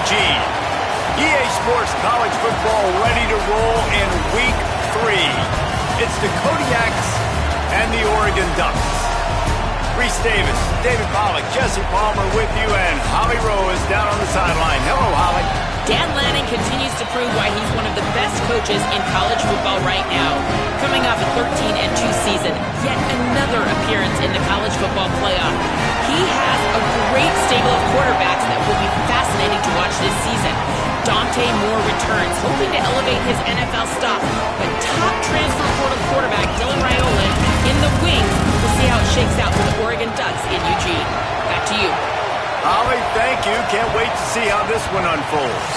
Eugene. EA Sports College Football ready to roll in Week 3. It's the Kodiaks and the Oregon Ducks. Reese Davis, David Pollack, Jesse Palmer with you, and Holly Rowe is down on the sideline. Hello, Holly. Dan Lanning continues to prove why he's one of the best coaches in college football right now. Coming off a 13-2 season, yet another appearance in the college football playoff. He has a great stable of quarterbacks that will be fascinating to watch this season. Dante Moore returns, hoping to elevate his NFL stock, but top transfer portal quarterback Dylan Raiola in the wings. We'll see how it shakes out for the Oregon Ducks in Eugene. Back to you. Holly, thank you. Can't wait to see how this one unfolds.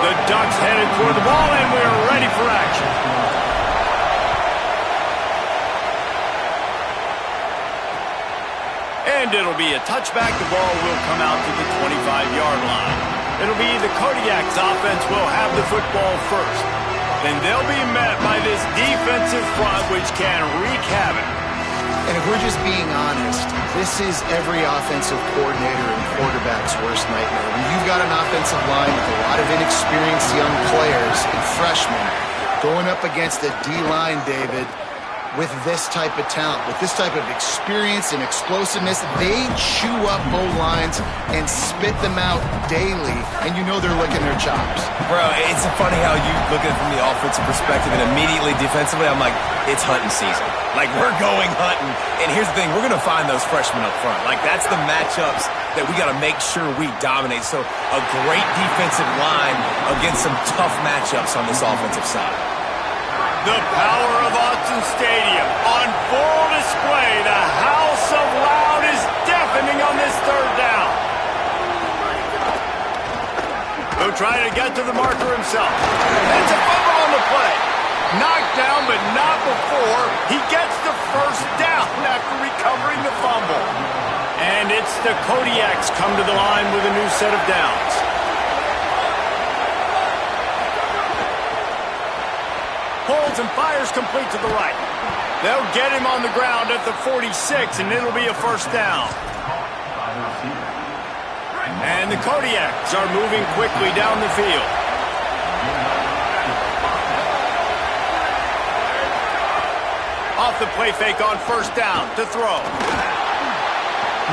The Ducks headed toward the ball, and we're ready for action. And it'll be a touchback. The ball will come out to the 25-yard line. It'll be the Kodiaks offense will have the football first. Then they'll be met by this defensive front, which can wreak havoc. And if we're just being honest, this is every offensive coordinator and quarterback's worst nightmare. When you've got an offensive line with a lot of inexperienced young players and freshmen going up against a D-line, David, with this type of talent, with this type of experience and explosiveness, they chew up O-lines and spit them out daily, and you know they're licking their chops. Bro, it's funny how you look at it from the offensive perspective, and immediately defensively, I'm like, it's hunting season. Like, we're going hunting, and here's the thing, we're going to find those freshmen up front. Like, that's the matchups that we got to make sure we dominate. So, a great defensive line against some tough matchups on this offensive side. The power of Autzen Stadium on full display. The house of loud is deafening on this third down. He'll try to get to the marker himself. It's a fumble on the play. Knocked down, but not before he gets the first down after recovering the fumble. And it's the Kodiaks come to the line with a new set of downs. Pulls and fires complete to the right. They'll get him on the ground at the 46, and it'll be a first down. And the Kodiaks are moving quickly down the field. Off the play fake on first down to throw.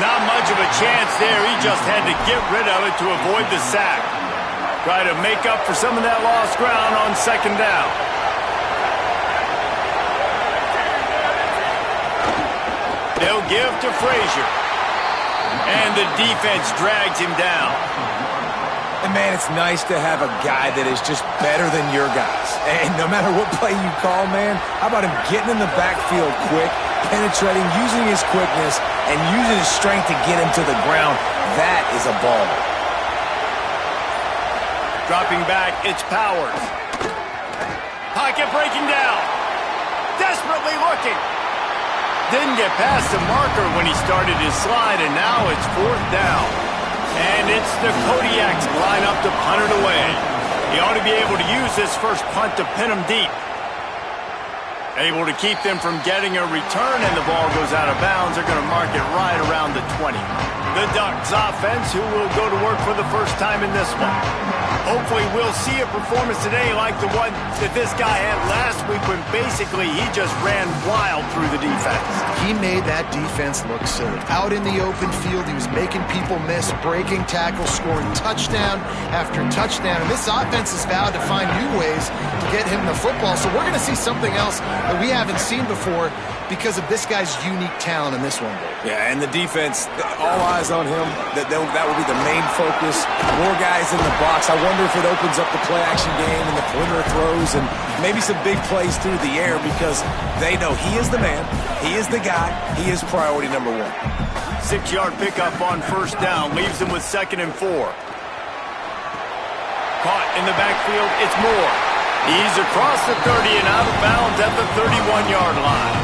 Not much of a chance there. He just had to get rid of it to avoid the sack. Try to make up for some of that lost ground on second down. They'll give to Frazier. And the defense drags him down. And, man, it's nice to have a guy that is just better than your guys. And no matter what play you call, man, how about him getting in the backfield quick, penetrating, using his quickness, and using his strength to get him to the ground. That is a baller. Dropping back, it's Powers. Pocket breaking down. Desperately looking. Didn't get past the marker when he started his slide, and now it's fourth down. And it's the Kodiaks line up to punt it away. He ought to be able to use this first punt to pin them deep. Able to keep them from getting a return, and the ball goes out of bounds. They're going to mark it right around the 20. The Ducks offense, who will go to work for the first time in this one. Hopefully we'll see a performance today like the one that this guy had last week when basically he just ran wild through the defense. He made that defense look silly. Out in the open field, he was making people miss, breaking tackles, scoring touchdown after touchdown. And this offense has vowed to find new ways to get him the football. So we're going to see something else that we haven't seen before because of this guy's unique talent in this one. Yeah, and the defense, all eyes on him. That will be the main focus. More guys in the box. I wonder if it opens up the play-action game and the perimeter throws and maybe some big plays through the air because they know he is the man, he is the guy, he is priority number one. 6-yard pickup on first down leaves them with 2nd and 4. Caught in the backfield, it's Moore. He's across the 30 and out of bounds at the 31-yard line.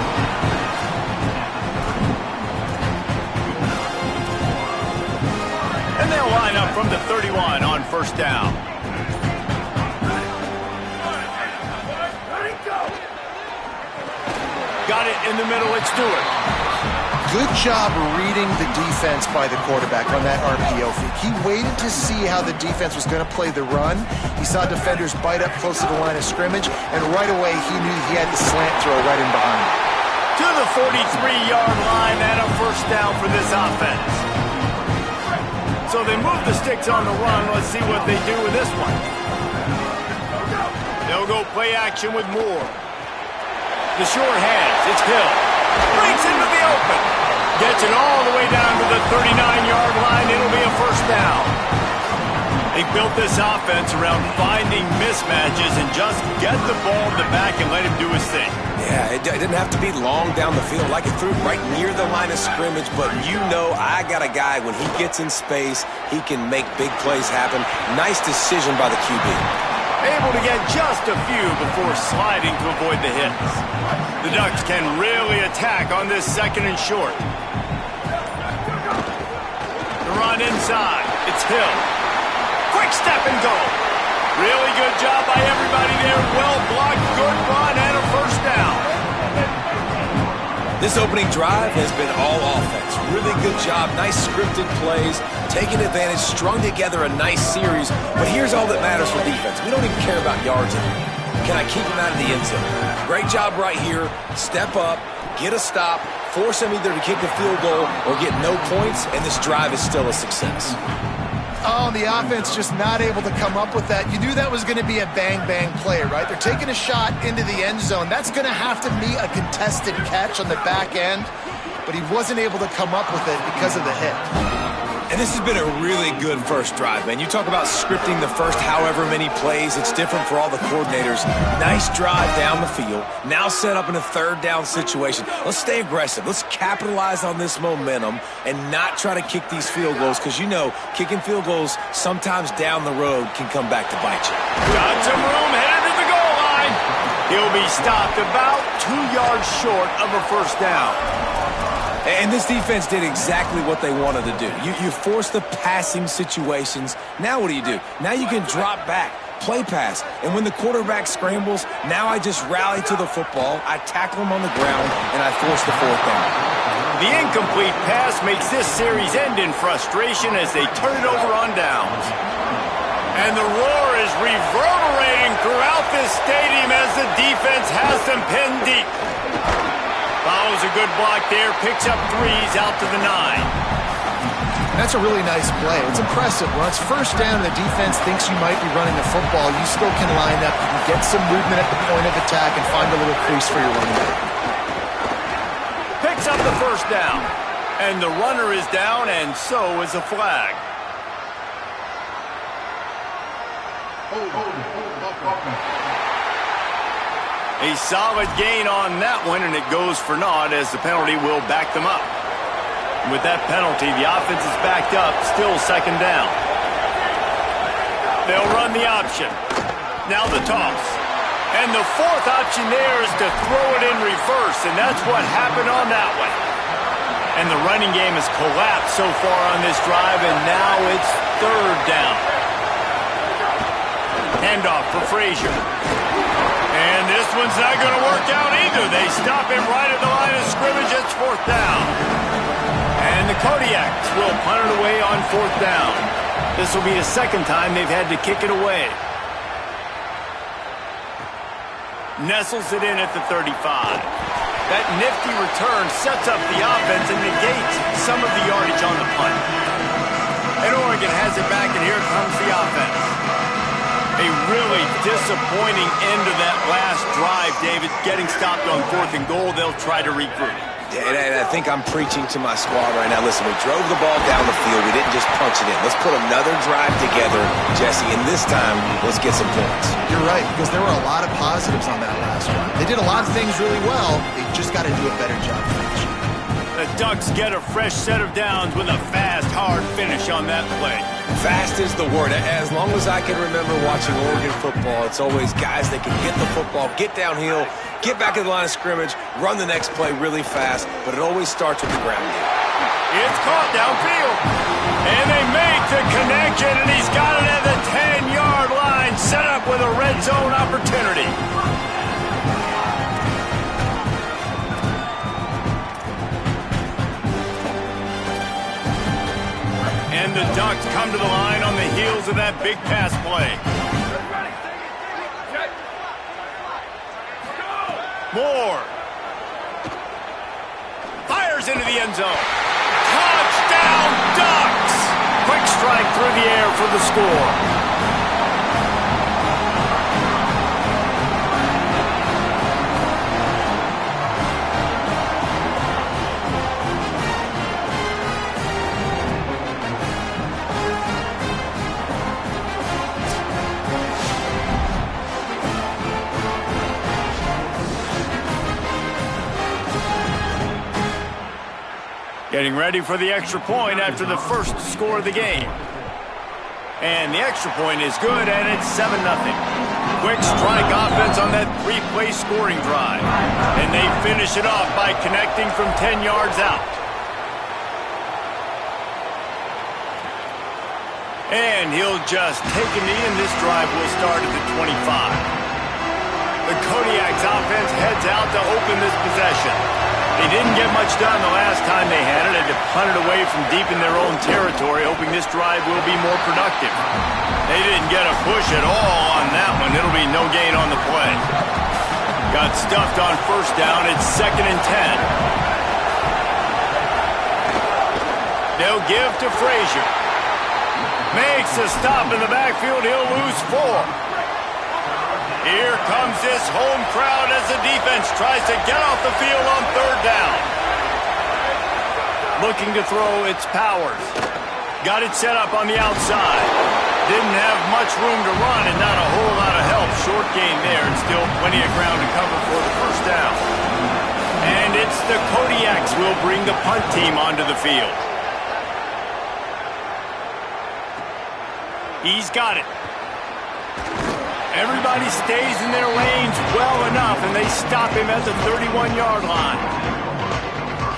And they'll line up from the 31 on first down. Got it in the middle, it's Stewart. Good job reading the defense by the quarterback on that RPO fake. He waited to see how the defense was going to play the run. He saw defenders bite up close to the line of scrimmage, and right away he knew he had the slant throw right in behind him. To the 43-yard line and a first down for this offense. So they move the sticks on the run. Let's see what they do with this one. They'll go play action with Moore. The short hands, it's Hill. Breaks into the open. Gets it all the way down to the 39-yard line. It'll be a first down. They built this offense around finding mismatches and just get the ball in the back and let him do his thing. Yeah, it didn't have to be long down the field. Like it threw right near the line of scrimmage, but you know I got a guy, when he gets in space, he can make big plays happen. Nice decision by the QB. Able to get just a few before sliding to avoid the hits. The Ducks can really attack on this second and short. The run inside. It's Hill. Quick step and go. Really good job by everybody there. Well blocked, good run, and a first down. This opening drive has been all offense. Really good job. Nice scripted plays. Taking advantage, strung together a nice series. But here's all that matters for defense. We don't even care about yards anymore. Can I keep him out of the end zone? Great job right here. Step up, get a stop, force him either to kick a field goal or get no points, and this drive is still a success. Oh, the offense just not able to come up with that. You knew that was going to be a bang-bang play, right? They're taking a shot into the end zone. That's going to have to be a contested catch on the back end, but he wasn't able to come up with it because of the hit. And this has been a really good first drive, man. You talk about scripting the first however many plays. It's different for all the coordinators. Nice drive down the field. Now set up in a third down situation. Let's stay aggressive. Let's capitalize on this momentum and not try to kick these field goals, because you know kicking field goals sometimes down the road can come back to bite you. Got some room headed to the goal line. He'll be stopped about 2 yards short of a first down. And this defense did exactly what they wanted to do. You force the passing situations. Now what do? Now you can drop back, play pass. And when the quarterback scrambles, now I just rally to the football, I tackle him on the ground, and I force the fourth down. The incomplete pass makes this series end in frustration as they turn it over on downs. And the roar is reverberating throughout this stadium as the defense has them pinned deep. Follows a good block there, picks up threes out to the 9. That's a really nice play. It's impressive. When it's first down and the defense thinks you might be running the football, you still can line up, you can get some movement at the point of attack and find a little crease for your running back. Picks up the first down. And the runner is down, and so is a flag. A solid gain on that one, and it goes for naught as the penalty will back them up. With that penalty, the offense is backed up, still second down. They'll run the option. Now the toss. And the fourth option there is to throw it in reverse, and that's what happened on that one. And the running game has collapsed so far on this drive, and now it's third down. Handoff for Frazier. And this one's not going to work out either. They stop him right at the line of scrimmage. It's fourth down. And the Kodiaks will punt it away on fourth down. This will be the second time they've had to kick it away. Nestles it in at the 35. That nifty return sets up the offense and negates some of the yardage on the punt. And Oregon has it back, and here comes the offense. A really disappointing end to that last drive, David. Getting stopped on fourth and goal, they'll try to regroup. And I think I'm preaching to my squad right now. Listen, we drove the ball down the field. We didn't just punch it in. Let's put another drive together, Jesse, and this time, let's get some points. You're right, because there were a lot of positives on that last one. They did a lot of things really well. They just got to do a better job finishing. The Ducks get a fresh set of downs with a fast, hard finish on that play. Fast is the word. As long as I can remember watching Oregon football, it's always guys that can get the football, get downhill, get back in the line of scrimmage, run the next play really fast, but it always starts with the ground game. It's caught downfield. And they make the connection, and he's got it at the 10-yard line, set up with a red zone opportunity. the Ducks come to the line on the heels of that big pass play. Moore. Fires into the end zone. Touchdown, Ducks! Quick strike through the air for the score. Getting ready for the extra point after the first score of the game. And the extra point is good, and it's 7-0. Quick strike offense on that three-play scoring drive. And they finish it off by connecting from 10 yards out. And he'll just take a knee, and this drive will start at the 25. The Kodiak's offense heads out to open this possession. They didn't get much done the last time they had it. Had to punt it away from deep in their own territory, hoping this drive will be more productive. They didn't get a push at all on that one. It'll be no gain on the play. Got stuffed on first down. It's 2nd and 10. They'll give to Frazier. Makes a stop in the backfield. He'll lose 4. Here comes this home crowd as the defense tries to get off the field on 3rd down. Looking to throw, it's Powers. Got it set up on the outside. Didn't have much room to run and not a whole lot of help. Short gain there and still plenty of ground to cover for the first down. And it's the Kodiaks will bring the punt team onto the field. He's got it. Everybody stays in their lanes well enough, and they stop him at the 31-yard line.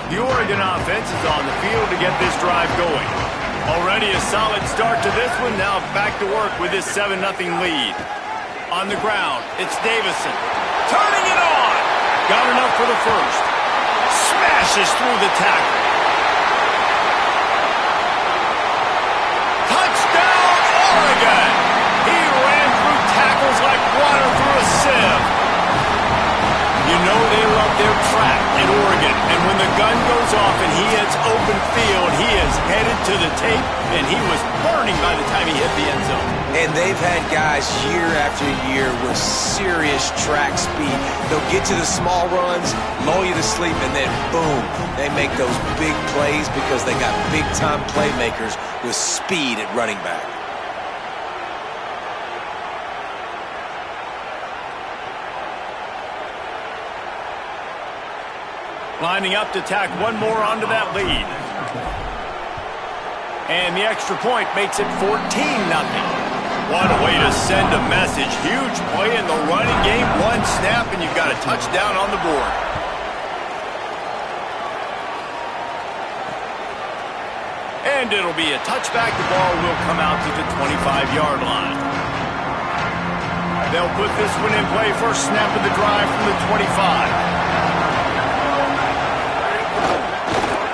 The Oregon offense is on the field to get this drive going. Already a solid start to this one. Now back to work with this 7-0 lead. On the ground, it's Davison. Turning it on! Got enough for the first. Smashes through the tackle. Touchdown, Oregon! He ran through tackles like water through a sieve. You know they love their track at Oregon, and when the gun goes off and he hits open field, he is headed to the tape, and he was burning by the time he hit the end zone. And they've had guys year after year with serious track speed. They'll get to the small runs, lull you to sleep, and then boom, they make those big plays because they got big-time playmakers with speed at running back. Lining up to tack one more onto that lead. And the extra point makes it 14-0. What a way to send a message. Huge play in the running game. One snap and you've got a touchdown on the board. And it'll be a touchback. The ball will come out to the 25-yard line. They'll put this one in play. First snap of the drive from the 25.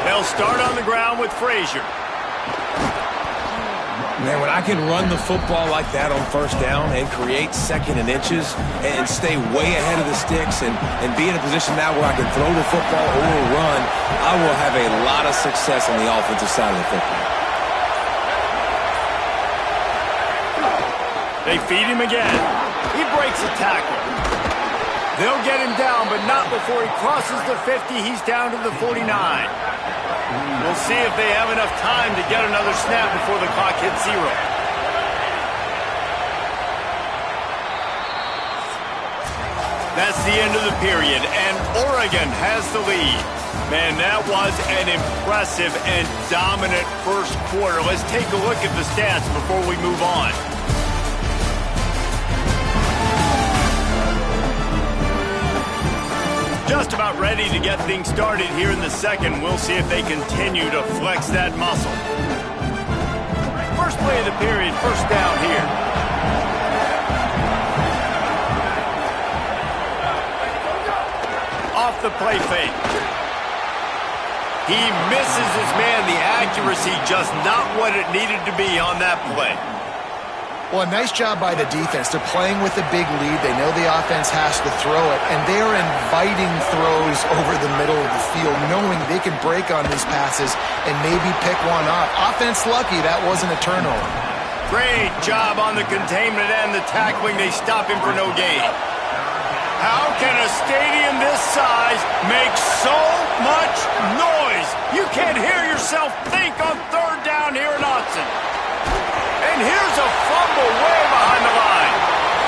They'll start on the ground with Frazier. Man, when I can run the football like that on first down and create 2nd and inches and stay way ahead of the sticks and be in a position now where I can throw the football or run, I will have a lot of success on the offensive side of the football. They feed him again. He breaks a tackle. They'll get him down, but not before he crosses the 50. He's down to the 49. We'll see if they have enough time to get another snap before the clock hits 0. That's the end of the period, and Oregon has the lead. Man, that was an impressive and dominant first quarter. Let's take a look at the stats before we move on. Just about ready to get things started here in the second. We'll see if they continue to flex that muscle. First play of the period, first down here. Off the play fake. He misses his man. The accuracy just not what it needed to be on that play. Well, a nice job by the defense. They're playing with a big lead. They know the offense has to throw it, and they're inviting throws over the middle of the field, knowing they can break on these passes and maybe pick one off. Offense lucky that wasn't a turnover. Great job on the containment and the tackling. They stop him for no gain. How can a stadium this size make so much noise? You can't hear yourself think on third down here in Austin. And here's a fumble way behind the line.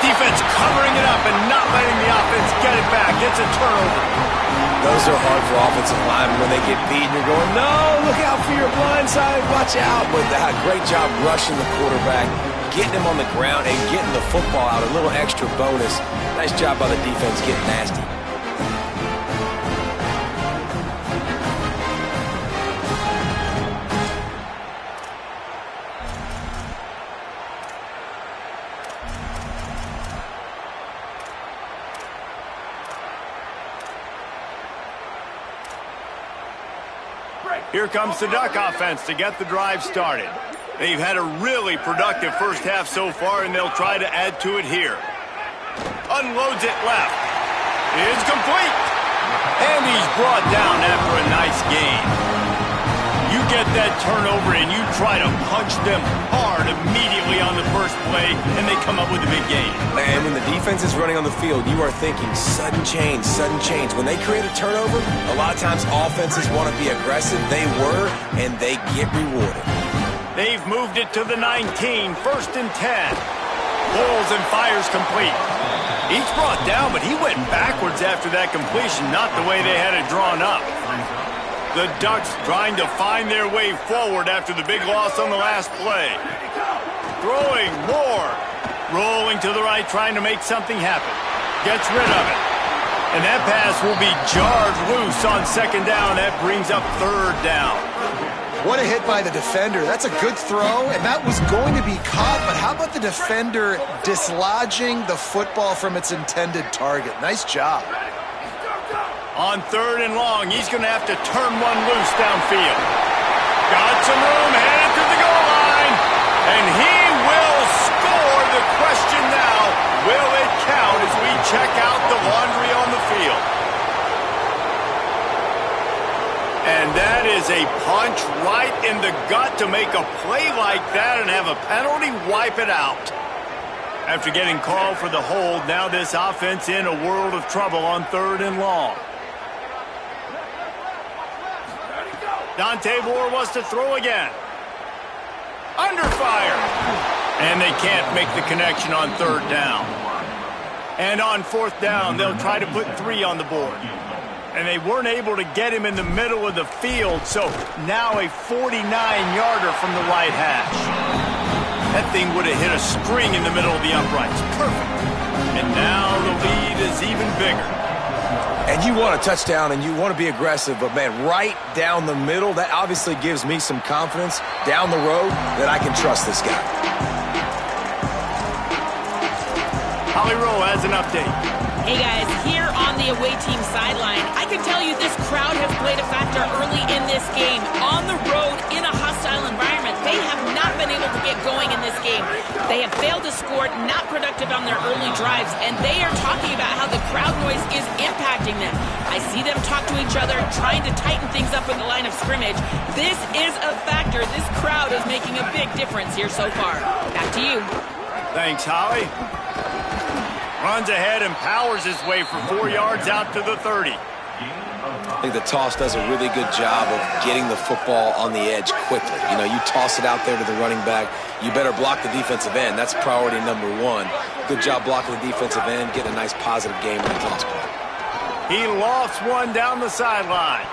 Defense covering it up and not letting the offense get it back. It's a turnover. Those are hard for offensive linemen when they get beat and you're going, no, look out for your blind side, watch out. But great job rushing the quarterback, getting him on the ground and getting the football out, a little extra bonus. Nice job by the defense getting nasty. Here comes the Duck offense to get the drive started. They've had a really productive first half so far, and they'll try to add to it here. Unloads it left. It's complete. And he's brought down after a nice gain. You get that turnover, and you try to punch them hard immediately on the first play, and they come up with a big gain. And when the defense is running on the field, you are thinking sudden change, sudden change. When they create a turnover, a lot of times offenses want to be aggressive. They were, and they get rewarded. They've moved it to the 19, 1st and 10. Pulls and fires complete. He's brought down, but he went backwards after that completion, not the way they had it drawn up. The Ducks trying to find their way forward after the big loss on the last play. Throwing more. Rolling to the right, trying to make something happen. Gets rid of it. And that pass will be jarred loose on 2nd down. That brings up 3rd down. What a hit by the defender. That's a good throw, and that was going to be caught, but how about the defender dislodging the football from its intended target? Nice job. On 3rd and long, he's going to have to turn one loose downfield. Got some room, headed to the goal line, and he will score. The question now, will it count as we check out the laundry on the field? And that is a punch right in the gut to make a play like that and have a penalty wipe it out. After getting called for the hold, now this offense in a world of trouble on 3rd and long. Dante Moore wants to throw again. Under fire. And they can't make the connection on 3rd down. And on 4th down, they'll try to put 3 on the board. And they weren't able to get him in the middle of the field, so now a 49-yarder from the right hash. That thing would have hit a string in the middle of the uprights. Perfect. And now the lead is even bigger. And you want a touchdown and you want to be aggressive, but man, right down the middle, that obviously gives me some confidence down the road that I can trust this guy. Holly Rowe has an update. Hey guys, here on the away team sideline, I can tell you this crowd has played a factor early in this game. On the road, in a hostile environment, they have not been able to get going in this game. They have failed to score, not productive on their early drives, and they are talking about how the crowd noise is impacting them. I see them talk to each other, trying to tighten things up in the line of scrimmage. This is a factor. This crowd is making a big difference here so far. Back to you. Thanks, Holly. Runs ahead and powers his way for 4 yards out to the 30. I think the toss does a really good job of getting the football on the edge quickly. You know, you toss it out there to the running back, you better block the defensive end. That's priority number 1. Good job blocking the defensive end, getting a nice positive game in the toss ball. He lofts one down the sideline.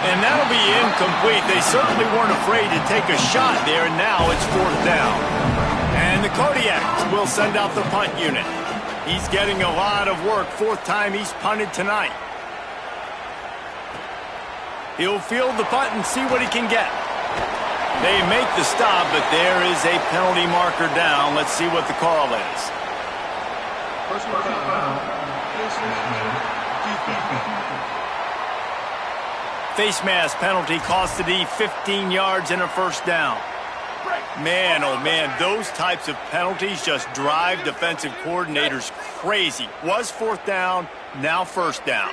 And that'll be incomplete. They certainly weren't afraid to take a shot there, and now it's 4th down. And the Kodiaks will send out the punt unit. He's getting a lot of work. 4th time he's punted tonight. He'll field the punt and see what he can get. They make the stop, but there is a penalty marker down. Let's see what the call is. Personal foul. face mask penalty cost the D 15 yards and a first down. Man, oh man, those types of penalties just drive defensive coordinators crazy. Was fourth down, now first down.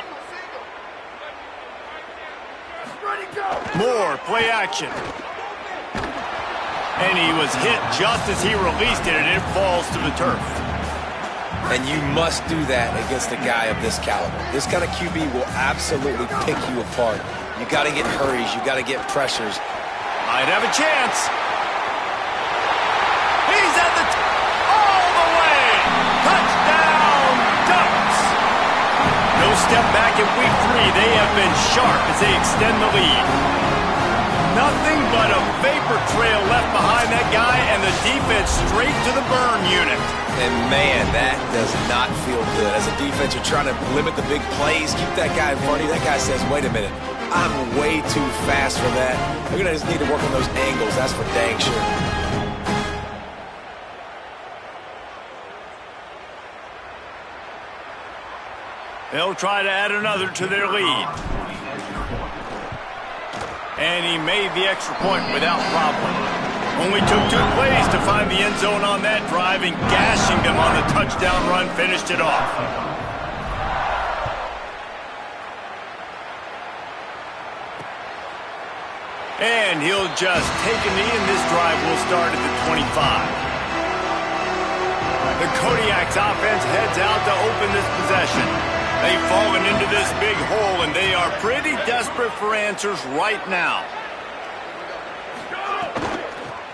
More play action. And he was hit just as he released it, and it falls to the turf. And you must do that against a guy of this caliber. This kind of QB will absolutely pick you apart. You got to get hurries. You got to get pressures. Might have a chance. He's at the all the way. Touchdown, Ducks. No step back in week 3. They have been sharp as they extend the lead. Nothing but a vapor trail left behind that guy, and the defense straight to the burn unit. And, man, that does not feel good. As a defense, you're trying to limit the big plays, keep that guy in front of you. That guy says, wait a minute, I'm way too fast for that. We're going to just need to work on those angles. That's for dang sure. They'll try to add another to their lead. And he made the extra point without problem. Only took 2 plays to find the end zone on that drive, and gashing them on the touchdown run finished it off. And he'll just take a knee, and this drive will start at the 25. The Kodiak's offense heads out to open this possession. They've fallen into this big hole, and they are pretty desperate for answers right now.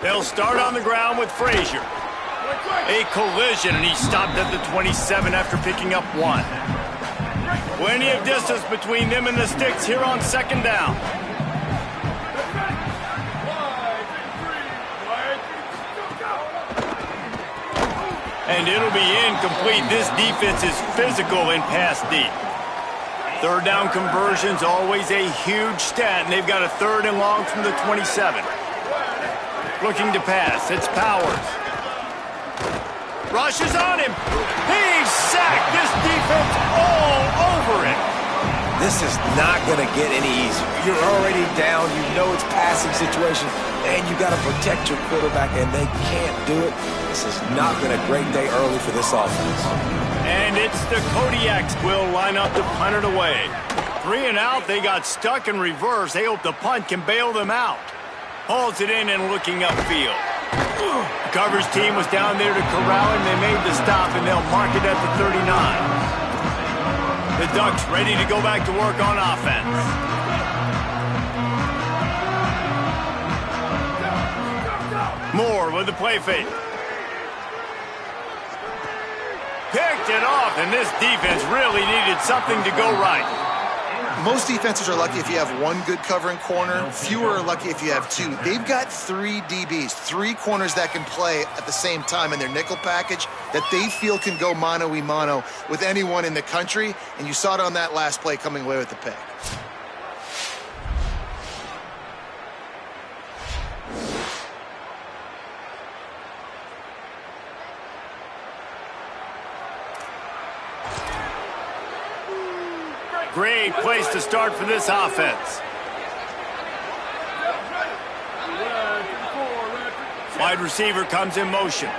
They'll start on the ground with Frazier. A collision, and he stopped at the 27 after picking up 1. Plenty of distance between them and the sticks here on second down. And it'll be incomplete. This defense is physical in pass deep. Third down conversion's always a huge stat, and they've got a 3rd and long from the 27. Looking to pass. It's Powers. Rushes on him. He's sacked. This defense all over him. This is not going to get any easier. You're already down. You know it's passing situation, and you got to protect your quarterback, and they can't do it. This has not been a great day early for this offense. And it's the Kodiaks will line up to punt it away. 3 and out. They got stuck in reverse. They hope the punt can bail them out. Hauls it in and looking upfield. The coverage team was down there to corral him. They made the stop, and they'll mark it at the 39. The Ducks ready to go back to work on offense. Moore with the play fake. Picked it off, and this defense really needed something to go right. Most defenses are lucky if you have 1 good covering corner. Fewer are lucky if you have 2. They've got 3 DBs, 3 corners that can play at the same time in their nickel package that they feel can go mano-a-mano with anyone in the country, and you saw it on that last play coming away with the pick. Great place to start for this offense. Wide receiver comes in motion.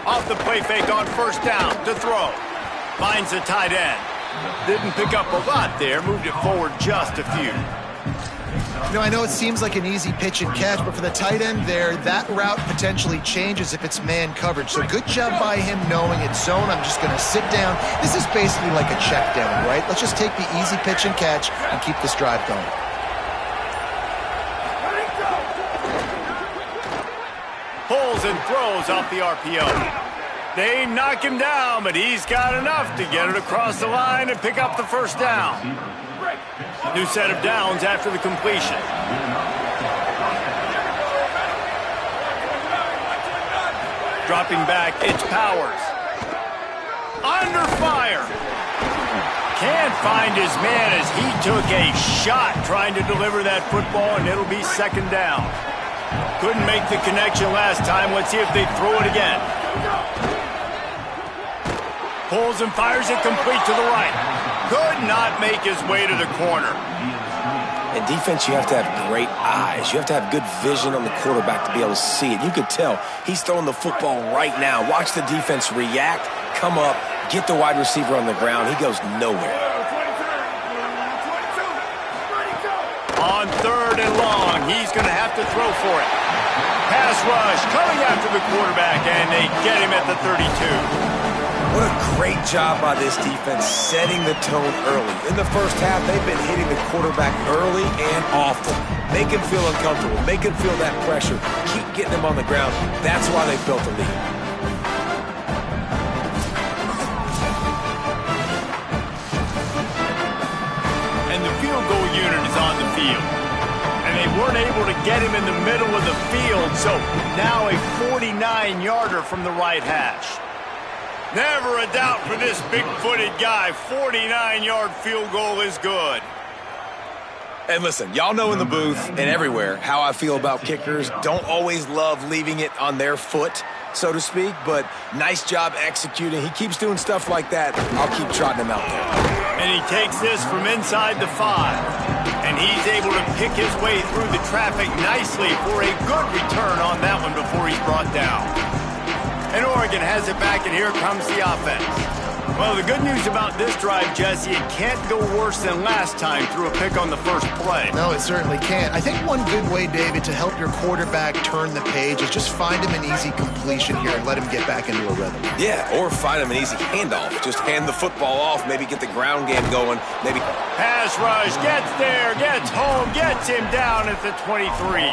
Off the play fake on first down to throw. Finds the tight end. Didn't pick up a lot there. Moved it forward just a few. You know, I know it seems like an easy pitch and catch, but for the tight end there, that route potentially changes if it's man coverage. So good job by him knowing it's zone. I'm just going to sit down. This is basically like a check down, right? Let's just take the easy pitch and catch and keep this drive going. Pulls and throws off the RPO. They knock him down, but he's got enough to get it across the line and pick up the first down. New set of downs after the completion. Dropping back, it's Powers. Under fire. Can't find his man as he took a shot trying to deliver that football, and it'll be second down. Couldn't make the connection last time. Let's see if they throw it again. Pulls and fires it complete to the right. Could not make his way to the corner. In defense, you have to have great eyes. You have to have good vision on the quarterback to be able to see it. You could tell he's throwing the football right now. Watch the defense react, come up, get the wide receiver on the ground. He goes nowhere. On 3rd and long, he's going to have to throw for it. Pass rush coming after the quarterback, and they get him at the 32. What a great job by this defense setting the tone early. In the first half, they've been hitting the quarterback early and often. Make him feel uncomfortable. Make him feel that pressure. Keep getting him on the ground. That's why they built the lead. And the field goal unit is on the field. And they weren't able to get him in the middle of the field, so now a 49-yarder from the right hash. Never a doubt for this big-footed guy. 49-yard field goal is good. And listen, y'all know in the booth and everywhere how I feel about kickers. Don't always love leaving it on their foot, so to speak, but nice job executing. He keeps doing stuff like that. I'll keep trotting him out there. And he takes this from inside the 5. And he's able to pick his way through the traffic nicely for a good return on that one before he's brought down. And Oregon has it back, and here comes the offense. Well, the good news about this drive, Jesse, it can't go worse than last time through a pick on the first play. No, it certainly can't. I think one good way, David, to help your quarterback turn the page is just find him an easy completion here and let him get back into a rhythm. Yeah, or find him an easy handoff. Just hand the football off, maybe get the ground game going, maybe... Pass rush, gets there, gets home, gets him down at the 23.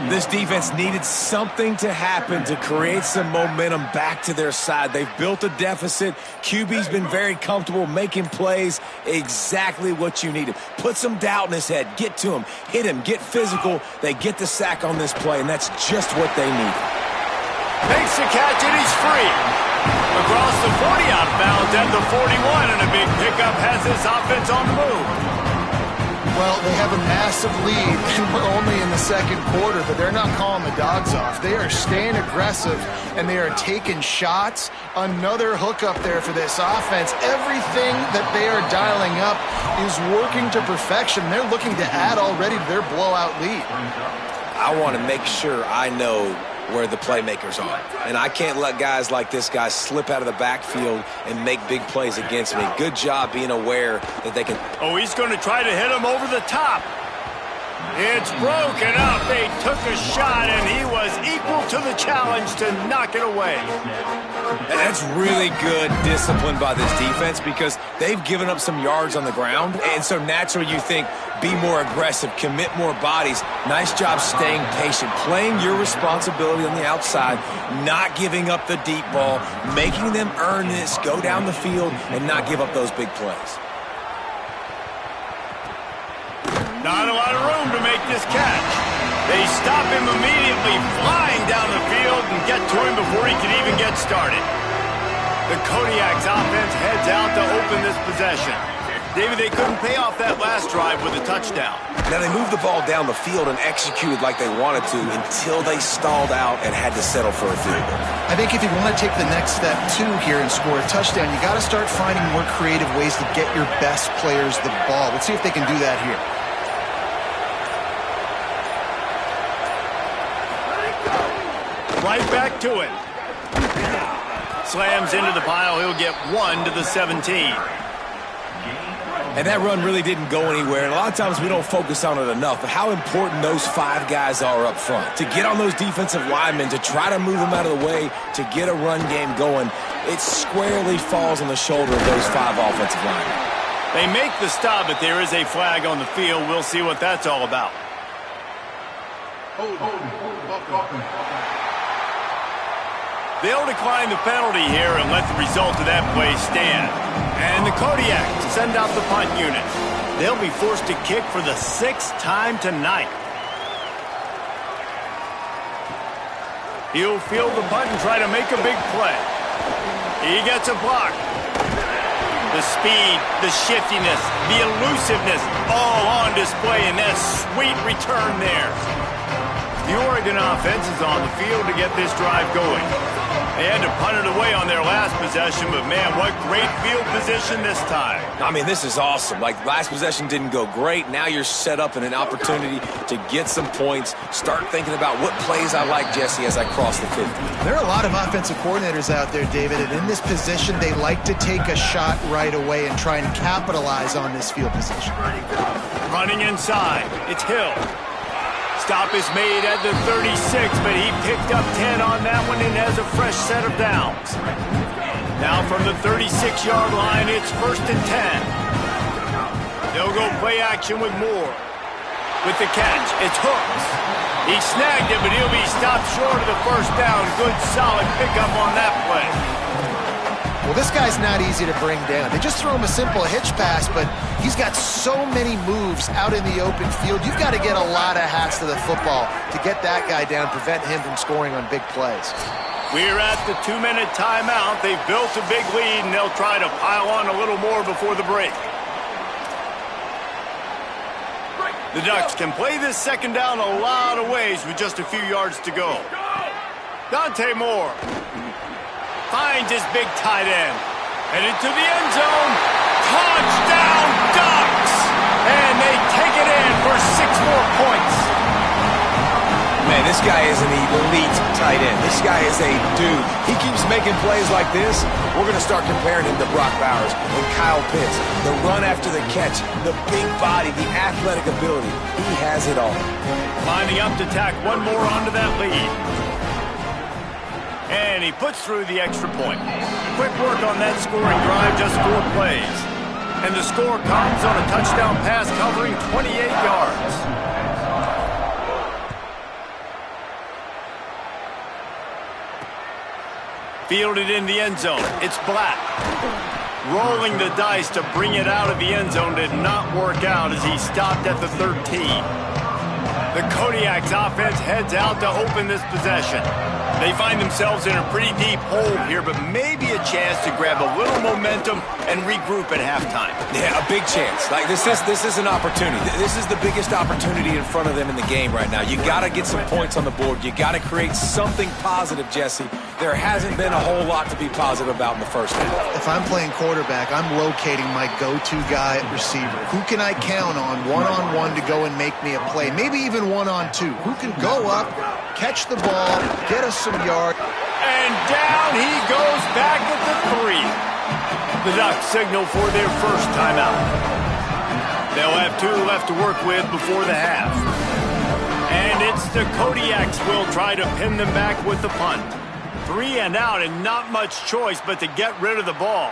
This defense needed something to happen to create some momentum back to their side. They've built a deficit. QB's been very comfortable making plays, exactly what you needed. Put some doubt in his head, get to him, hit him, get physical. They get the sack on this play, and that's just what they need. Makes the catch, and he's free. Across the 40, out of bounds at the 41, and a big pickup has this offense on the move. Well, they have a massive lead, and we're only in the second quarter, but they're not calling the dogs off. They are staying aggressive, and they are taking shots. Another hookup there for this offense. Everything that they are dialing up is working to perfection. They're looking to add already to their blowout lead. I want to make sure I know where the playmakers are. And I can't let guys like this guy slip out of the backfield and make big plays against me. Good job being aware that they can... Oh, he's going to try to hit him over the top. It's broken up. They took a shot, and he was equal to the challenge to knock it away. And that's really good discipline by this defense because they've given up some yards on the ground, and so naturally you think, be more aggressive, commit more bodies. Nice job staying patient, playing your responsibility on the outside, not giving up the deep ball, making them earn this, go down the field, and not give up those big plays. Not a lot of room to make this catch. They stop him immediately, flying down the field and get to him before he can even get started. The Kodiak's offense heads out to open this possession. David, they couldn't pay off that last drive with a touchdown. Now, they moved the ball down the field and executed like they wanted to until they stalled out and had to settle for a field goal. I think if you want to take the next step, too, here and score a touchdown, you got to start finding more creative ways to get your best players the ball. Let's see if they can do that here. Right back to it. Slams into the pile. He'll get 1 to the 17. And that run really didn't go anywhere. And a lot of times we don't focus on it enough. But how important those 5 guys are up front. To get on those defensive linemen, to try to move them out of the way, to get a run game going, it squarely falls on the shoulder of those 5 offensive linemen. They make the stop, but there is a flag on the field. We'll see what that's all about. They'll decline the penalty here and let the result of that play stand. And the Kodiaks send out the punt unit. They'll be forced to kick for the 6th time tonight. He'll field the punt and try to make a big play. He gets a block. The speed, the shiftiness, the elusiveness, all on display in that sweet return there. The Oregon offense is on the field to get this drive going. They had to punt it away on their last possession, but man, what great field position this time. I mean, this is awesome. Like, last possession didn't go great. Now you're set up in an opportunity to get some points. Start thinking about what plays I like, Jesse, as I cross the 50. There are a lot of offensive coordinators out there, David, and in this position, they like to take a shot right away and try and capitalize on this field position. Running inside, it's Hill. Stop is made at the 36, but he picked up 10 on that one and has a fresh set of downs. Now from the 36-yard line, it's 1st and 10. They'll go play action with Moore. With the catch, it's Hooks. He snagged it, but he'll be stopped short of the first down. Good, solid pickup on that play. Well, this guy's not easy to bring down. They just throw him a simple hitch pass, but he's got so many moves out in the open field. You've got to get a lot of hats to the football to get that guy down, prevent him from scoring on big plays. We're at the 2-minute timeout. They've built a big lead, and they'll try to pile on a little more before the break. The Ducks can play this second down a lot of ways with just a few yards to go. Dante Moore finds his big tight end. And into the end zone. Touchdown, Ducks! And they take it in for 6 more points. Man, this guy is an elite tight end. This guy is a dude. He keeps making plays like this. We're going to start comparing him to Brock Bowers and Kyle Pitts. The run after the catch, the big body, the athletic ability. He has it all. Lining up to tack one more onto that lead. And he puts through the extra point. Quick work on that scoring drive, just 4 plays. And the score comes on a touchdown pass covering 28 yards. Fielded in the end zone. It's Black. Rolling the dice to bring it out of the end zone did not work out as he stopped at the 13. The Kodiak's offense heads out to open this possession. They find themselves in a pretty deep hole here, but maybe a chance to grab a little momentum and regroup at halftime. Yeah, a big chance. Like, this is an opportunity. This is the biggest opportunity in front of them in the game right now. You got to get some points on the board. You got to create something positive, Jesse. There hasn't been a whole lot to be positive about in the first half. If I'm playing quarterback, I'm locating my go-to guy at receiver. Who can I count on one-on-one to go and make me a play? Maybe even one-on-two. Who can go up, catch the ball, get us some yards. And down he goes back at the 3. The Ducks signal for their first timeout. They'll have 2 left to work with before the half. And it's the Kodiaks will try to pin them back with the punt. 3 and out and not much choice but to get rid of the ball.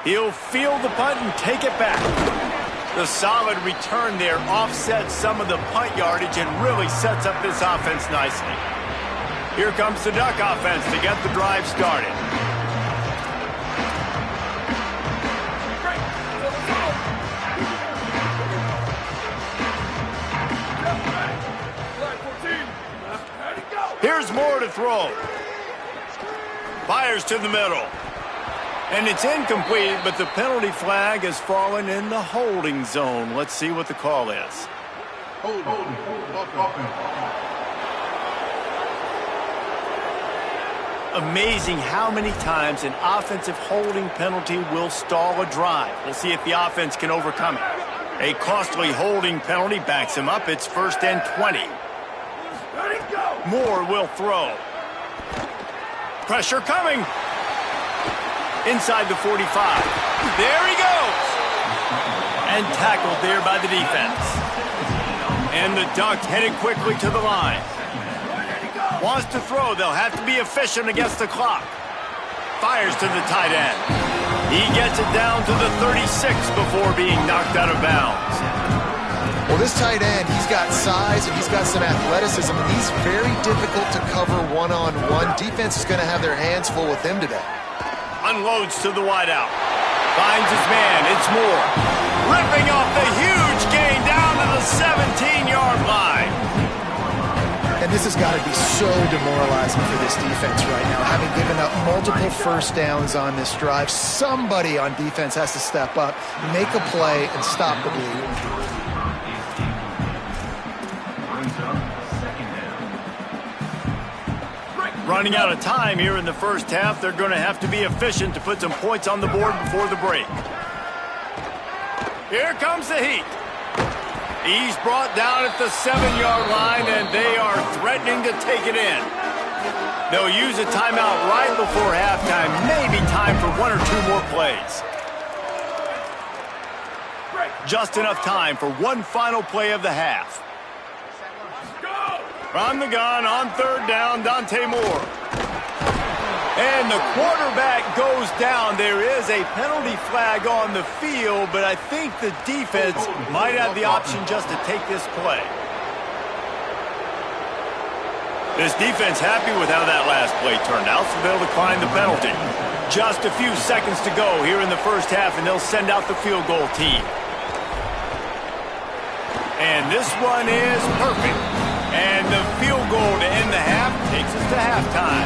He'll field the punt and take it back. The solid return there offsets some of the punt yardage and really sets up this offense nicely. Here comes the Duck offense to get the drive started. Here's Moore to throw. Fires to the middle. And it's incomplete, but the penalty flag has fallen in the holding zone. Let's see what the call is. Amazing how many times an offensive holding penalty will stall a drive. We'll see if the offense can overcome it. A costly holding penalty backs him up. It's 1st and 20. Moore will throw. Pressure coming. Inside the 45. There he goes. And tackled there by the defense. And the Ducks headed quickly to the line. Wants to throw. They'll have to be efficient against the clock. Fires to the tight end. He gets it down to the 36 before being knocked out of bounds. Well, this tight end, he's got size and he's got some athleticism, and he's very difficult to cover one-on-one. Defense is going to have their hands full with him today. Unloads to the wideout. Finds his man. It's Moore. Ripping off the huge gain down to the 17-yard line. And this has got to be so demoralizing for this defense right now. Having given up multiple first downs on this drive, somebody on defense has to step up, make a play, and stop the bleed. Running out of time here in the first half. They're going to have to be efficient to put some points on the board before the break. Here comes the heat. He's brought down at the 7-yard line, and they are threatening to take it in. They'll use a timeout right before halftime. Maybe time for one or two more plays. Just enough time for one final play of the half. From the gun on third down, Dante Moore. And the quarterback goes down. There is a penalty flag on the field, but I think the defense might have the option just to take this play. This defense happy with how that last play turned out, so they'll decline the penalty. Just a few seconds to go here in the first half, and they'll send out the field goal team. And this one is perfect. And the field goal to end the half takes us to halftime.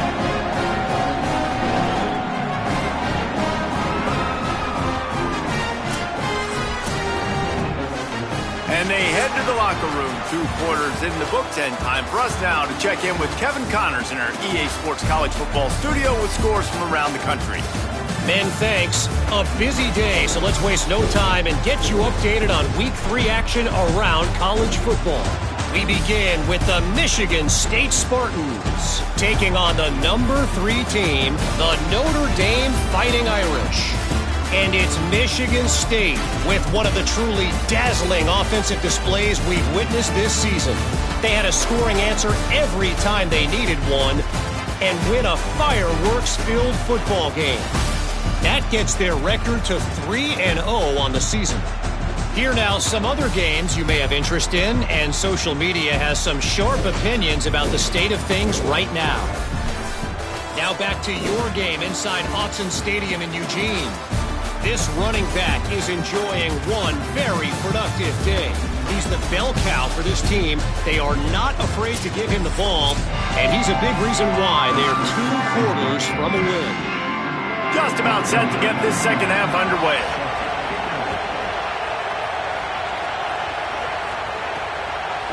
And they head to the locker room. 2 quarters in the books, and time for us now to check in with Kevin Connors in our EA Sports College Football studio with scores from around the country. Men, thanks. A busy day, so let's waste no time and get you updated on Week 3 action around college football. We begin with the Michigan State Spartans taking on the number 3 team, the Notre Dame Fighting Irish. And it's Michigan State with one of the truly dazzling offensive displays we've witnessed this season. They had a scoring answer every time they needed one and win a fireworks-filled football game. That gets their record to 3-0 on the season. Here now, some other games you may have interest in, and social media has some sharp opinions about the state of things right now. Now back to your game inside Autzen Stadium in Eugene. This running back is enjoying one very productive day. He's the bell cow for this team. They are not afraid to give him the ball, and he's a big reason why they're 2 quarters from a win. Just about set to get this second half underway.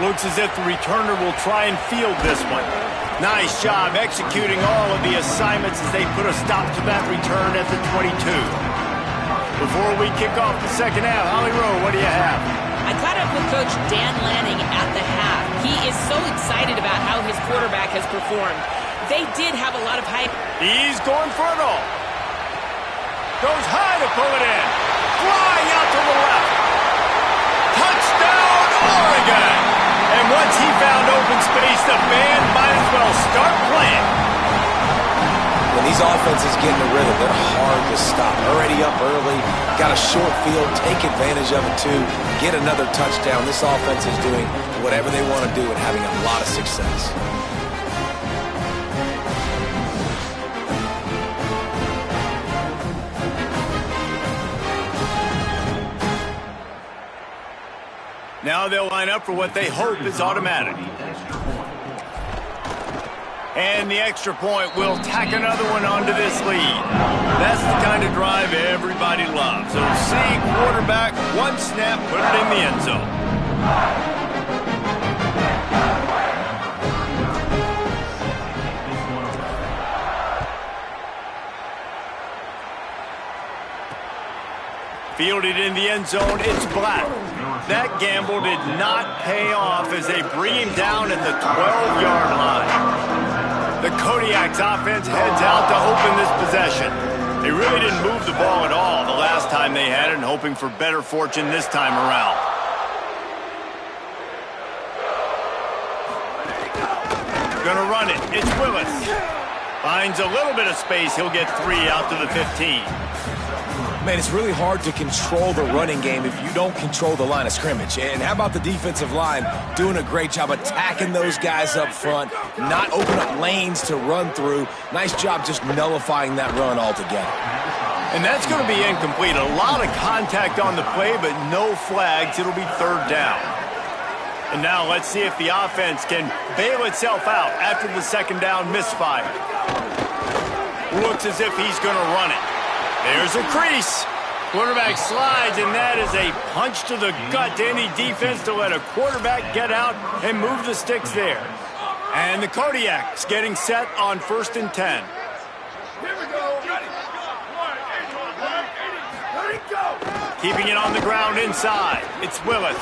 Looks as if the returner will try and field this one. Nice job executing all of the assignments as they put a stop to that return at the 22. Before we kick off the second half, Holly Rowe, what do you have? I caught up with Coach Dan Lanning at the half. He is so excited about how his quarterback has performed. They did have a lot of hype. He's going for it all. Goes high to pull it in. Flying out to the left. Touchdown, Oregon! And once he found open space, the band might as well start playing. When these offenses get in the rhythm, they're hard to stop. Already up early, got a short field, take advantage of it too, get another touchdown. This offense is doing whatever they want to do and having a lot of success. Now they'll line up for what they hope is automatic. And the extra point will tack another one onto this lead. That's the kind of drive everybody loves. So see quarterback, one snap, put it in the end zone. Fielded in the end zone, it's Black. That gamble did not pay off as they bring him down at the 12-yard line. The Kodiak's offense heads out to open this possession. They really didn't move the ball at all the last time they had it, and hoping for better fortune this time around. Gonna run it. It's Willis. Finds a little bit of space. He'll get 3 out to the 15. Man, it's really hard to control the running game if you don't control the line of scrimmage. And how about the defensive line doing a great job attacking those guys up front, not open up lanes to run through. Nice job just nullifying that run altogether. And that's going to be incomplete. A lot of contact on the play, but no flags. It'll be 3rd down. And now let's see if the offense can bail itself out after the 2nd down misfire. Looks as if he's going to run it. There's a crease. Quarterback slides, and that is a punch to the gut to any defense to let a quarterback get out and move the sticks there. And the Kodiak's getting set on 1st and 10. Here we go. Ready. Keeping it on the ground inside. It's Willis.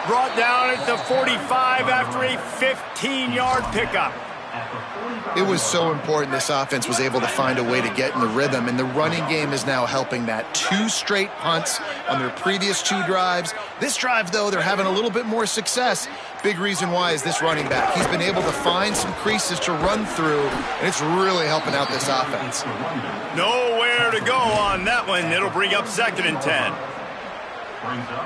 Brought down at the 45 after a 15-yard pickup. It was so important this offense was able to find a way to get in the rhythm, and the running game is now helping that. 2 straight punts on their previous 2 drives. This drive, though, they're having a little bit more success. Big reason why is this running back. He's been able to find some creases to run through, and it's really helping out this offense. Nowhere to go on that one. It'll bring up 2nd and 10.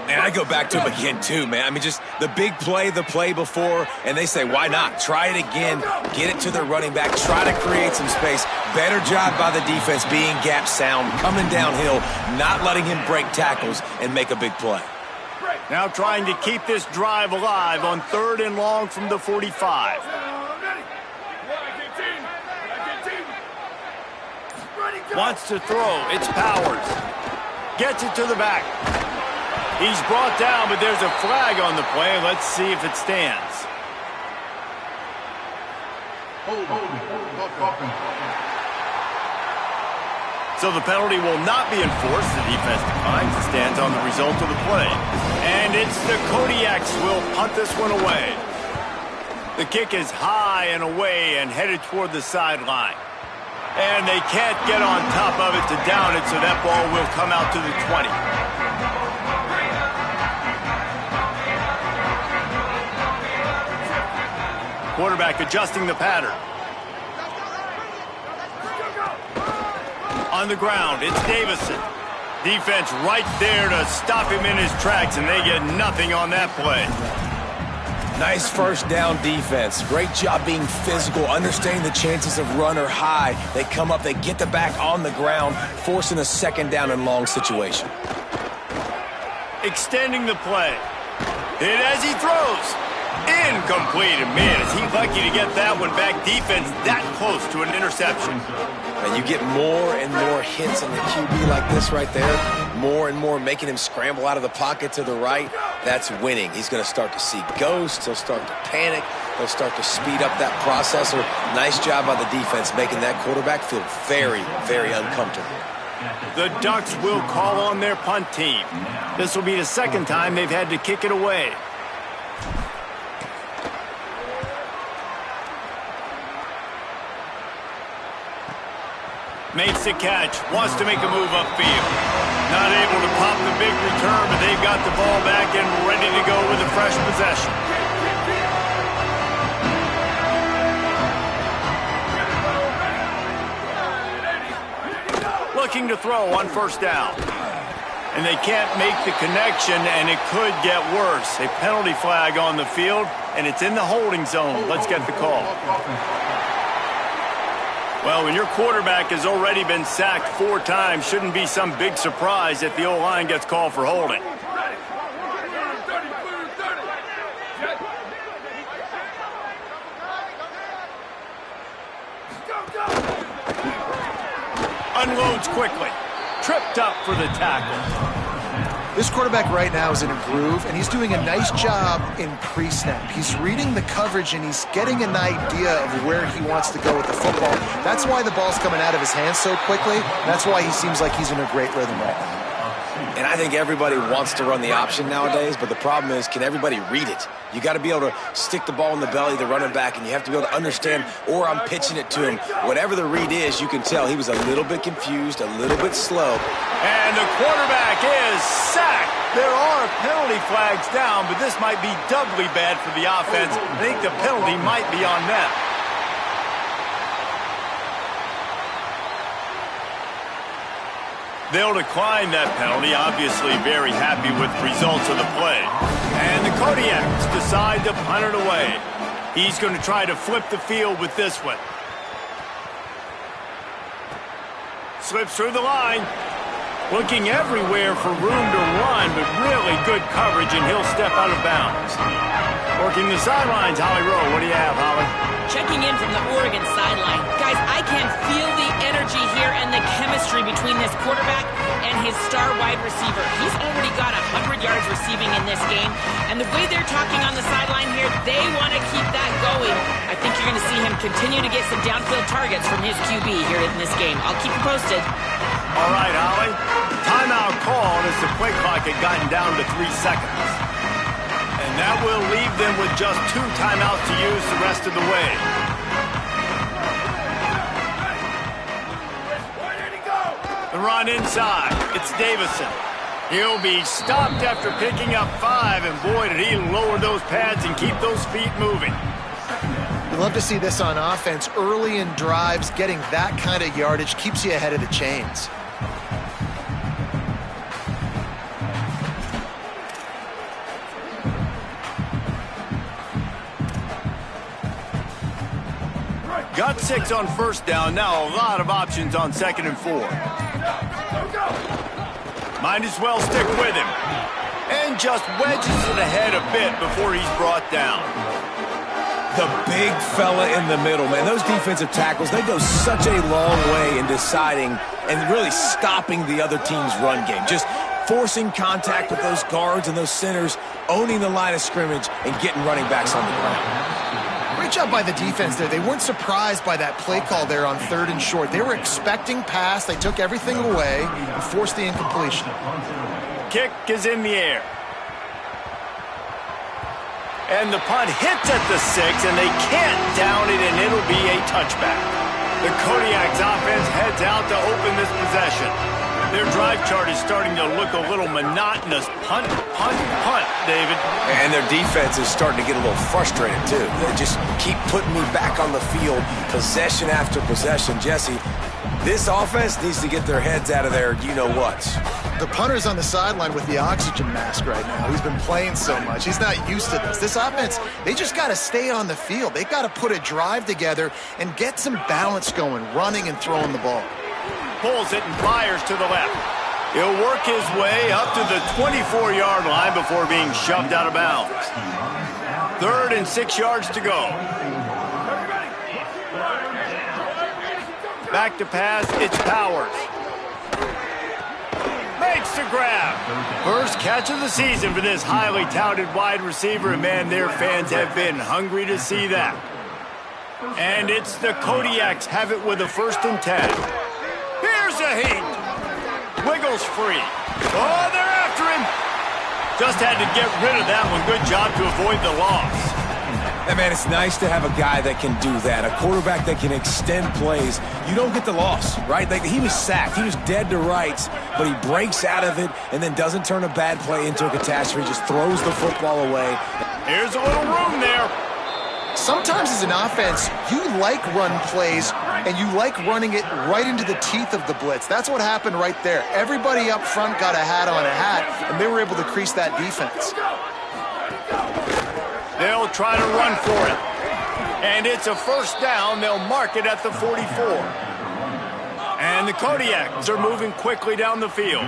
And I go back to him again, too, man. I mean, just the big play, the play before, and they say, why not? Try it again, get it to the running back, try to create some space. Better job by the defense being gap sound, coming downhill, not letting him break tackles and make a big play. Now trying to keep this drive alive on 3rd and long from the 45. Wants to throw. It's Powers. Gets it to the back. He's brought down, but there's a flag on the play. Let's see if it stands. So the penalty will not be enforced. The defense declines. It stands on the result of the play. And it's the Kodiaks will punt this one away. The kick is high and away and headed toward the sideline. And they can't get on top of it to down it, so that ball will come out to the 20. Quarterback adjusting the pattern. On the ground, it's Davison. Defense right there to stop him in his tracks, and they get nothing on that play. Nice first down defense. Great job being physical, understanding the chances of run are high. They come up, they get the back on the ground, forcing a 2nd down and long situation. Extending the play. Hit as he throws. Incomplete. And man, is he lucky to get that one back. Defense that close to an interception. And you get more and more hits on the QB like this right there. More and more making him scramble out of the pocket to the right. That's winning. He's going to start to see ghosts. He'll start to panic. He'll start to speed up that processor. Nice job by the defense making that quarterback feel very, very uncomfortable. The Ducks will call on their punt team. This will be the 2nd time they've had to kick it away. Makes the catch, wants to make a move upfield. Not able to pop the big return, but they've got the ball back and ready to go with a fresh possession. Looking to throw on 1st down. And they can't make the connection, and it could get worse. A penalty flag on the field, and it's in the holding zone. Let's get the call. Well, when your quarterback has already been sacked 4 times, shouldn't be some big surprise if the O-line gets called for holding. Unloads quickly. Tripped up for the tackle. This quarterback right now is in a groove, and he's doing a nice job in pre-snap. He's reading the coverage, and he's getting an idea of where he wants to go with the football. That's why the ball's coming out of his hands so quickly. That's why he seems like he's in a great rhythm right now. And I think everybody wants to run the option nowadays, but the problem is, can everybody read it? You got to be able to stick the ball in the belly of the running back, and you have to be able to understand, or I'm pitching it to him. Whatever the read is, you can tell he was a little bit confused, a little bit slow. And the quarterback is sacked. There are penalty flags down, but this might be doubly bad for the offense. I think the penalty might be on them. They'll decline that penalty, obviously very happy with the results of the play. And the Kodiaks decide to punt it away. He's going to try to flip the field with this one. Slips through the line. Looking everywhere for room to run, but really good coverage, and he'll step out of bounds. Working the sidelines, Holly Rowe. What do you have, Holly? Checking in from the Oregon sideline. Guys, I can feel the energy here and the chemistry between this quarterback and his his star wide receiver. He's already got 100 yards receiving in this game, and the way they're talking on the sideline here, they want to keep that going. I think you're going to see him continue to get some downfield targets from his QB here in this game. I'll keep you posted. All right, Holly. Timeout called as the play clock had gotten down to 3 seconds. And that will leave them with just 2 timeouts to use the rest of the way. The run inside. It's Davison. He'll be stopped after picking up 5, and boy, did he lower those pads and keep those feet moving. You love to see this on offense. Early in drives, getting that kind of yardage keeps you ahead of the chains. Got 6 on first down. Now a lot of options on 2nd and 4. Might as well stick with him. And just wedges it ahead a bit before he's brought down. The big fella in the middle, man. Those defensive tackles, they go such a long way in deciding and really stopping the other team's run game. Just forcing contact with those guards and those centers, owning the line of scrimmage, and getting running backs on the ground. Great job by the defense there. They weren't surprised by that play call there on 3rd and short. They were expecting pass. They took everything away and forced the incompletion. Kick is in the air. And the punt hits at the 6, and they can't down it, and it'll be a touchback. The Kodiak's offense heads out to open this possession. Their drive chart is starting to look a little monotonous. Punt, punt, punt, David. And their defense is starting to get a little frustrated, too. They just keep putting me back on the field, possession after possession. Jesse, this offense needs to get their heads out of their you-know-whats. The punter's on the sideline with the oxygen mask right now. He's been playing so much. He's not used to this. This offense, they just got to stay on the field. They got to put a drive together and get some balance going, running and throwing the ball. Pulls it and fires to the left. He'll work his way up to the 24-yard line before being shoved out of bounds. 3rd and 6 yards to go. Back to pass, it's Powers. Makes the grab. First catch of the season for this highly touted wide receiver, and man, their fans have been hungry to see that. And it's the Kodiaks have it with a 1st and 10. Here's a heat. Wiggles free. Oh, they're after him. Just had to get rid of that one. Good job to avoid the loss. And, man, it's nice to have a guy that can do that, a quarterback that can extend plays. You don't get the loss, right? Like, he was sacked. He was dead to rights, but he breaks out of it and then doesn't turn a bad play into a catastrophe. He just throws the football away. Here's a little room there. Sometimes as an offense, you like run plays, and you like running it right into the teeth of the blitz. That's what happened right there. Everybody up front got a hat on a hat, and they were able to crease that defense. They'll try to run for it. And it's a 1st down. They'll mark it at the 44. And the Kodiaks are moving quickly down the field.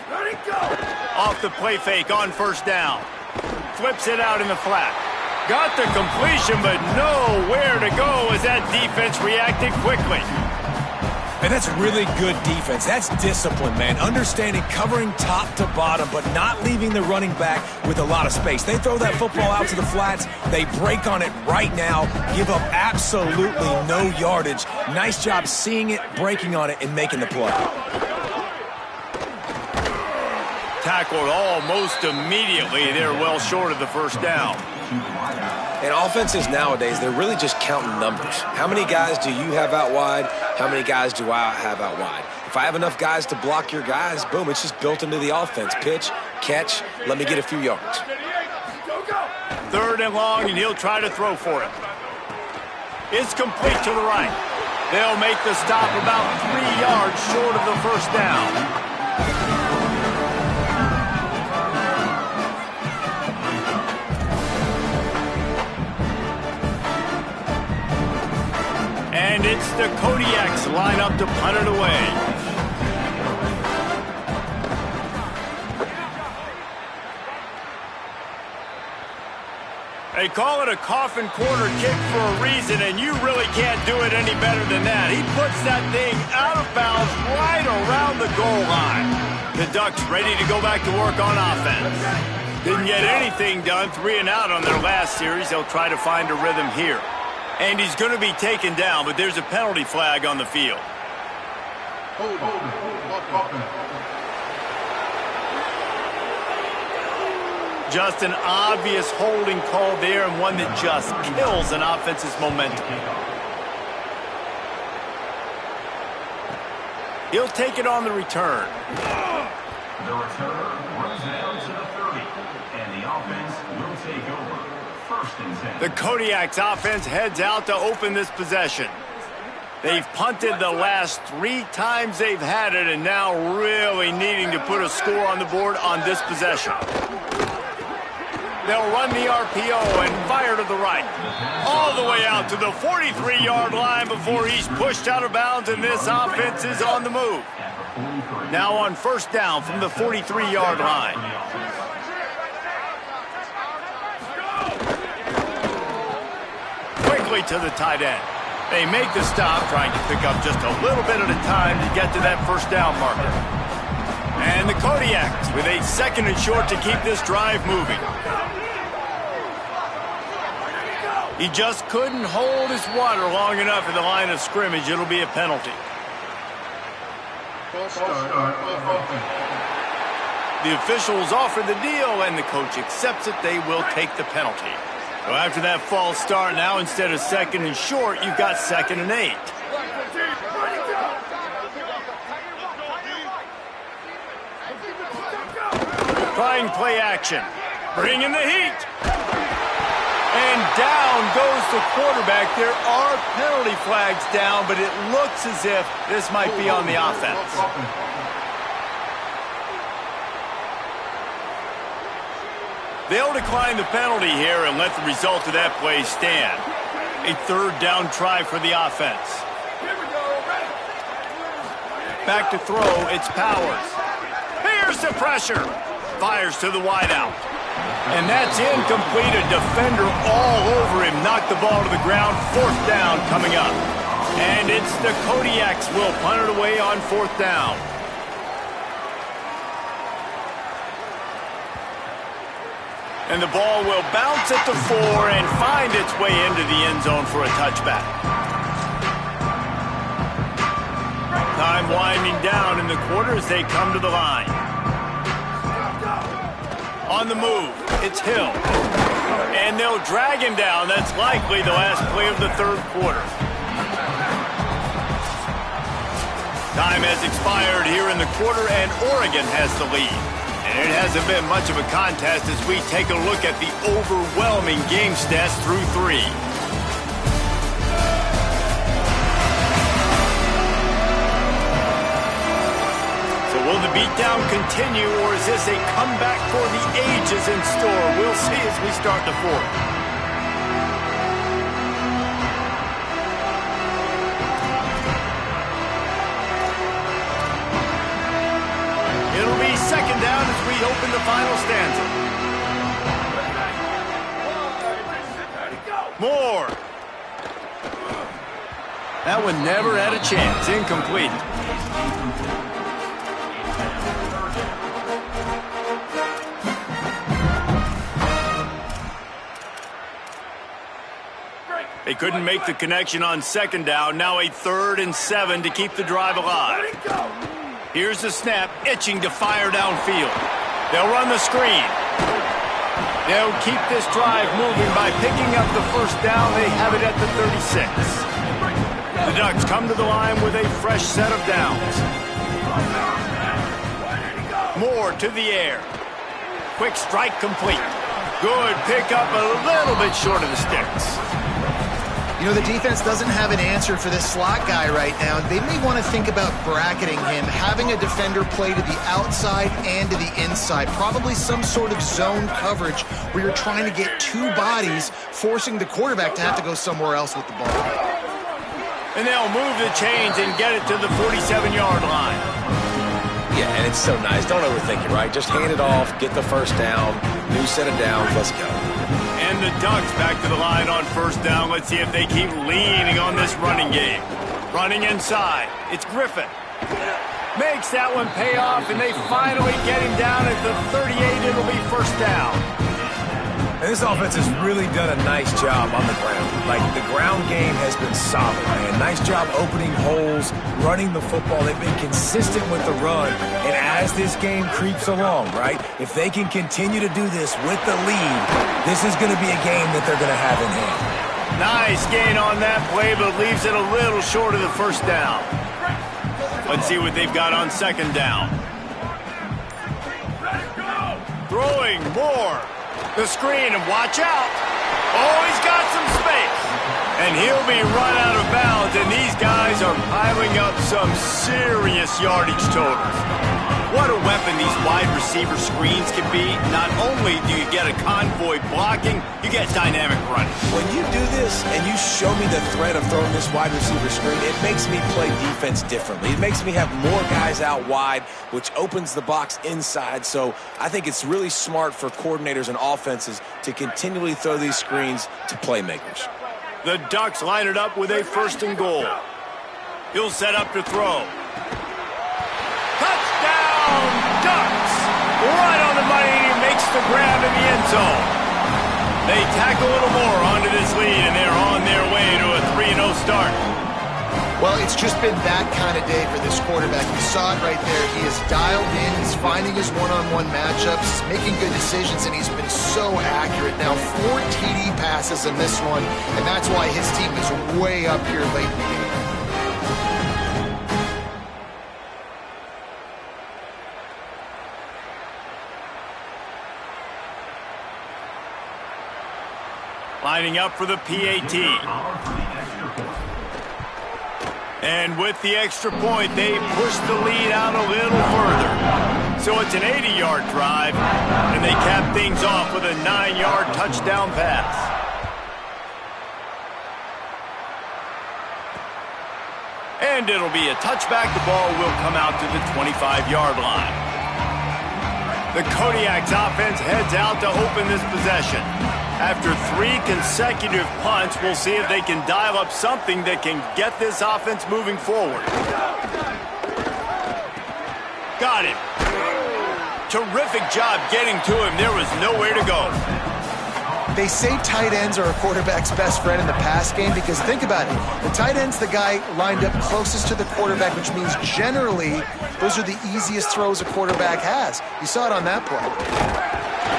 Ready, go! Off the play fake on 1st down. Flips it out in the flat. Got the completion, but nowhere to go as that defense reacted quickly. And that's really good defense. That's discipline, man. Understanding covering top to bottom, but not leaving the running back with a lot of space. They throw that football out to the flats. They break on it right now, give up absolutely no yardage. Nice job seeing it, breaking on it, and making the play. Tackled almost immediately. They're well short of the 1st down. And offenses nowadays, they're really just counting numbers. How many guys do you have out wide? How many guys do I have out wide? If I have enough guys to block your guys, boom, it's just built into the offense. Pitch, catch, let me get a few yards. 3rd and long, and he'll try to throw for it. It's complete to the right. They'll make the stop about 3 yards short of the 1st down. And it's the Kodiaks line up to punt it away. They call it a coffin corner kick for a reason, and you really can't do it any better than that. He puts that thing out of bounds right around the goal line. The Ducks ready to go back to work on offense. Didn't get anything done, 3 and out on their last series. They'll try to find a rhythm here. And he's going to be taken down, but there's a penalty flag on the field. Just an obvious holding call there, and one that just kills an offense's momentum. He'll take it on the return. The return runs down to the 30, and the offense will take over. 1st and 10. The Kodiak's offense heads out to open this possession. They've punted the last 3 times they've had it, and now really needing to put a score on the board on this possession. They'll run the RPO and fire to the right. All the way out to the 43-yard line before he's pushed out of bounds, and this offense is on the move. Now on 1st down from the 43-yard line. Quickly to the tight end. They make the stop, trying to pick up just a little bit at a time to get to that 1st down marker. And the Kodiaks with a 2nd and short to keep this drive moving. He just couldn't hold his water long enough at the line of scrimmage. It'll be a penalty. The officials offer the deal, and the coach accepts it. They will take the penalty. So after that false start, now instead of 2nd and short, you've got 2nd and 8. Trying play action. Bring in the heat. And down goes the quarterback. There are penalty flags down, but it looks as if this might be on the offense. They'll decline the penalty here and let the result of that play stand. A 3rd down try for the offense. Back to throw, it's Powers. Here's the pressure. Fires to the wideout. And that's incomplete. A defender all over him. Knocked the ball to the ground. 4th down coming up. And it's the Kodiaks will punt it away on 4th down. And the ball will bounce at the 4 and find its way into the end zone for a touchback. Time winding down in the quarter as they come to the line. On the move, it's Hill. And they'll drag him down. That's likely the last play of the 3rd quarter. Time has expired here in the quarter, and Oregon has the lead. And it hasn't been much of a contest as we take a look at the overwhelming game stats through 3. Will the beatdown continue, or is this a comeback for the ages in store? We'll see as we start the 4th. It'll be 2nd down as we open the final stanza. Moore. That one never had a chance. Incomplete. They couldn't make the connection on 2nd down. Now a 3rd and 7 to keep the drive alive. Here's the snap, itching to fire downfield. They'll run the screen. They'll keep this drive moving by picking up the 1st down. They have it at the 36. The Ducks come to the line with a fresh set of downs. Moore to the air. Quick strike complete. Good pickup, a little bit short of the sticks. You know, the defense doesn't have an answer for this slot guy right now. They may want to think about bracketing him, having a defender play to the outside and to the inside. Probably some sort of zone coverage where you're trying to get 2 bodies, forcing the quarterback to have to go somewhere else with the ball. And they'll move the chains and get it to the 47-yard line. Yeah, and it's so nice. Don't overthink it, right? Just hand it off, get the 1st down, new set of downs, let's go. And the Ducks back to the line on first down. Let's see if they keep leaning on this running game. Running inside. It's Griffin. Makes that one pay off, and they finally get him down at the 38. It'll be first down. And this offense has really done a nice job on the ground. Like, the ground game has been solid, man. Nice job opening holes, running the football. They've been consistent with the run. And as this game creeps along, right, if they can continue to do this with the lead, this is going to be a game that they're going to have in hand. Nice gain on that play, but leaves it a little short of the first down. Let's see what they've got on second down. Throwing more. The screen, and watch out. Oh, he's got some space. And he'll be run out of bounds, and these guys are piling up some serious yardage totals. What a weapon these wide receiver screens can be. Not only do you get a convoy blocking, you get dynamic running. When you do this and you show me the threat of throwing this wide receiver screen, it makes me play defense differently. It makes me have more guys out wide, which opens the box inside. So I think it's really smart for coordinators and offenses to continually throw these screens to playmakers. The Ducks line it up with a first and goal. He'll set up to throw. Touchdown, Ducks! Right on the money, and he makes the grab in the end zone. They tack a little more onto this lead, and they're on their way to a 3-0 start. Well, it's just been that kind of day for this quarterback. You saw it right there. He is dialed in. He's finding his one-on-one matchups. He's making good decisions, and he's been so accurate. Now, 4 TD passes in this one, and that's why his team is way up here late in the game. Lining up for the PAT. And with the extra point, they push the lead out a little further. So it's an 80-yard drive, and they cap things off with a 9-yard touchdown pass. And it'll be a touchback. The ball will come out to the 25-yard line. The Kodiak's offense heads out to open this possession. After 3 consecutive punts, we'll see if they can dial up something that can get this offense moving forward. Got him. Terrific job getting to him. There was nowhere to go. They say tight ends are a quarterback's best friend in the pass game because think about it. The tight end's the guy lined up closest to the quarterback, which means generally those are the easiest throws a quarterback has. You saw it on that play.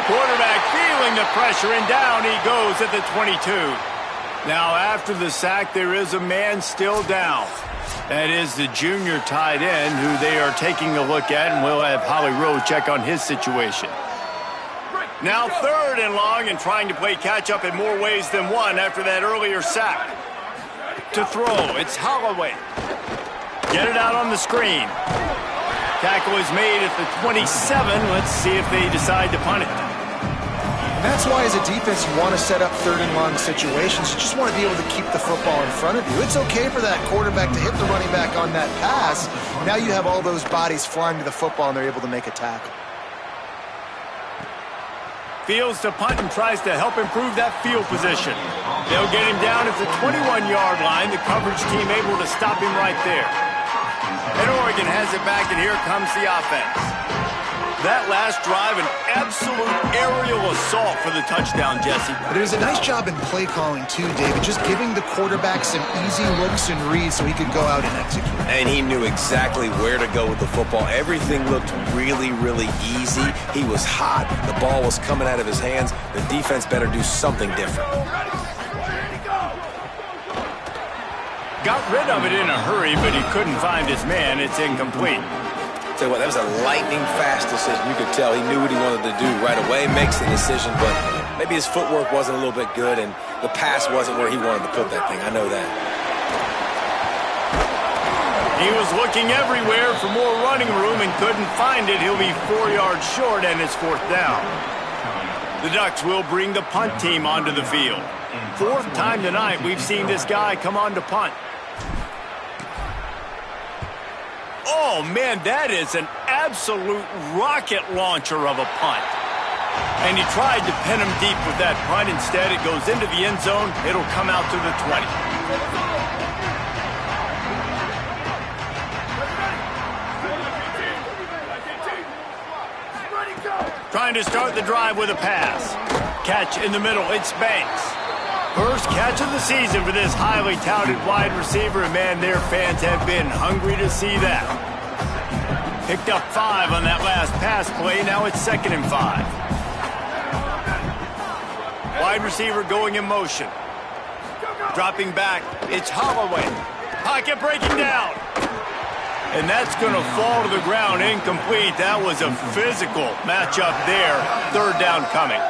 Quarterback feeling the pressure, and down he goes at the 22. Now, after the sack, there is a man still down. That is the junior tight end who they are taking a look at, and we'll have Holly Rowe check on his situation. Now 3rd and long, and trying to play catch-up in more ways than one after that earlier sack. To throw, it's Holloway. Get it out on the screen. Tackle is made at the 27. Let's see if they decide to punt it. And that's why as a defense you want to set up 3rd and long situations. You just want to be able to keep the football in front of you. It's okay for that quarterback to hit the running back on that pass. Now you have all those bodies flying to the football and they're able to make a tackle. Fields to punt and tries to help improve that field position. They'll get him down at the 21-yard line. The coverage team able to stop him right there. And Oregon has it back, and here comes the offense. That last drive, an absolute aerial assault for the touchdown, Jesse. But it was a nice job in play calling too, David, just giving the quarterback some easy looks and reads so he could go out and execute. And he knew exactly where to go with the football. Everything looked really, really easy. He was hot. The ball was coming out of his hands. The defense better do something different. Got rid of it in a hurry, but he couldn't find his man. It's incomplete. Tell you what, that was a lightning-fast decision. You could tell he knew what he wanted to do right away, makes the decision, but maybe his footwork wasn't a little bit good, and the pass wasn't where he wanted to put that thing. I know that. He was looking everywhere for more running room and couldn't find it. He'll be 4 yards short, and it's 4th down. The Ducks will bring the punt team onto the field. 4th time tonight we've seen this guy come on to punt. Oh, man, that is an absolute rocket launcher of a punt. And he tried to pin him deep with that punt. Instead, it goes into the end zone. It'll come out to the 20. Trying to start the drive with a pass. Catch in the middle. It's Banks. First catch of the season for this highly touted wide receiver. And, man, their fans have been hungry to see that. Picked up 5 on that last pass play. Now it's 2nd and 5. Wide receiver going in motion. Dropping back. It's Holloway. Pocket breaking down. And that's going to fall to the ground incomplete. That was a physical matchup there. 3rd down coming.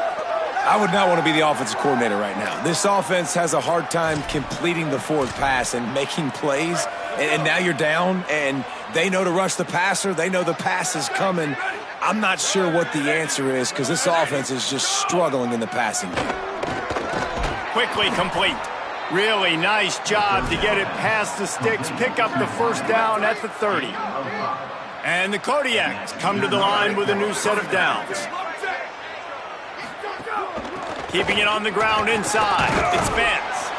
I would not want to be the offensive coordinator right now. This offense has a hard time completing the forward pass and making plays. And now you're down, and they know to rush the passer. They know the pass is coming. I'm not sure what the answer is because this offense is just struggling in the passing game. Quickly complete. Really nice job to get it past the sticks. Pick up the 1st down at the 30. And the Kodiaks come to the line with a new set of downs. Keeping it on the ground inside. It's Vance.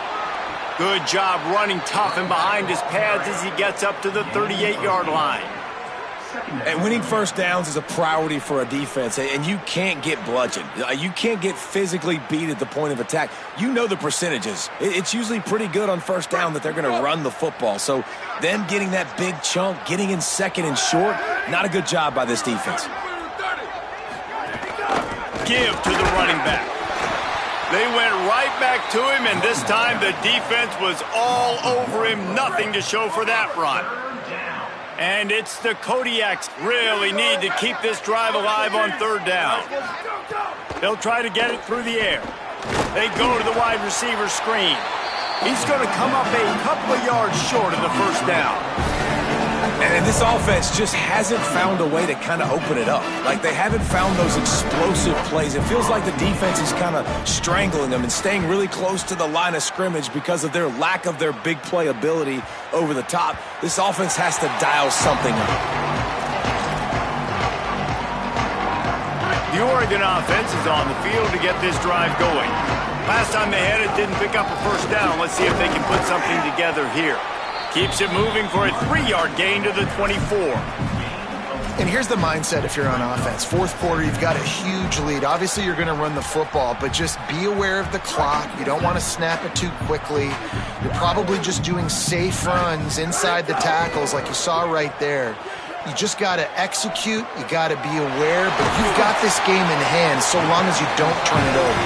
Good job running tough and behind his pads as he gets up to the 38-yard line. And winning 1st downs is a priority for a defense, and you can't get bludgeoned. You can't get physically beat at the point of attack. You know the percentages. It's usually pretty good on 1st down that they're going to run the football. So them getting that big chunk, getting in 2nd and short, not a good job by this defense. Give to the running back. They went right back to him, and this time the defense was all over him. Nothing to show for that run. And it's the Kodiaks really need to keep this drive alive on 3rd down. They'll try to get it through the air. They go to the wide receiver screen. He's going to come up a couple of yards short of the 1st down. And this offense just hasn't found a way to kind of open it up. Like, they haven't found those explosive plays. It feels like the defense is kind of strangling them and staying really close to the line of scrimmage because of their lack of their big play ability over the top. This offense has to dial something up. The Oregon offense is on the field to get this drive going. Last time they had it, didn't pick up a 1st down. Let's see if they can put something together here. Keeps it moving for a 3-yard gain to the 24. And here's the mindset if you're on offense. 4th quarter, you've got a huge lead. Obviously, you're going to run the football, but just be aware of the clock. You don't want to snap it too quickly. You're probably just doing safe runs inside the tackles like you saw right there. You just got to execute. You got to be aware, but you've got this game in hand so long as you don't turn it over.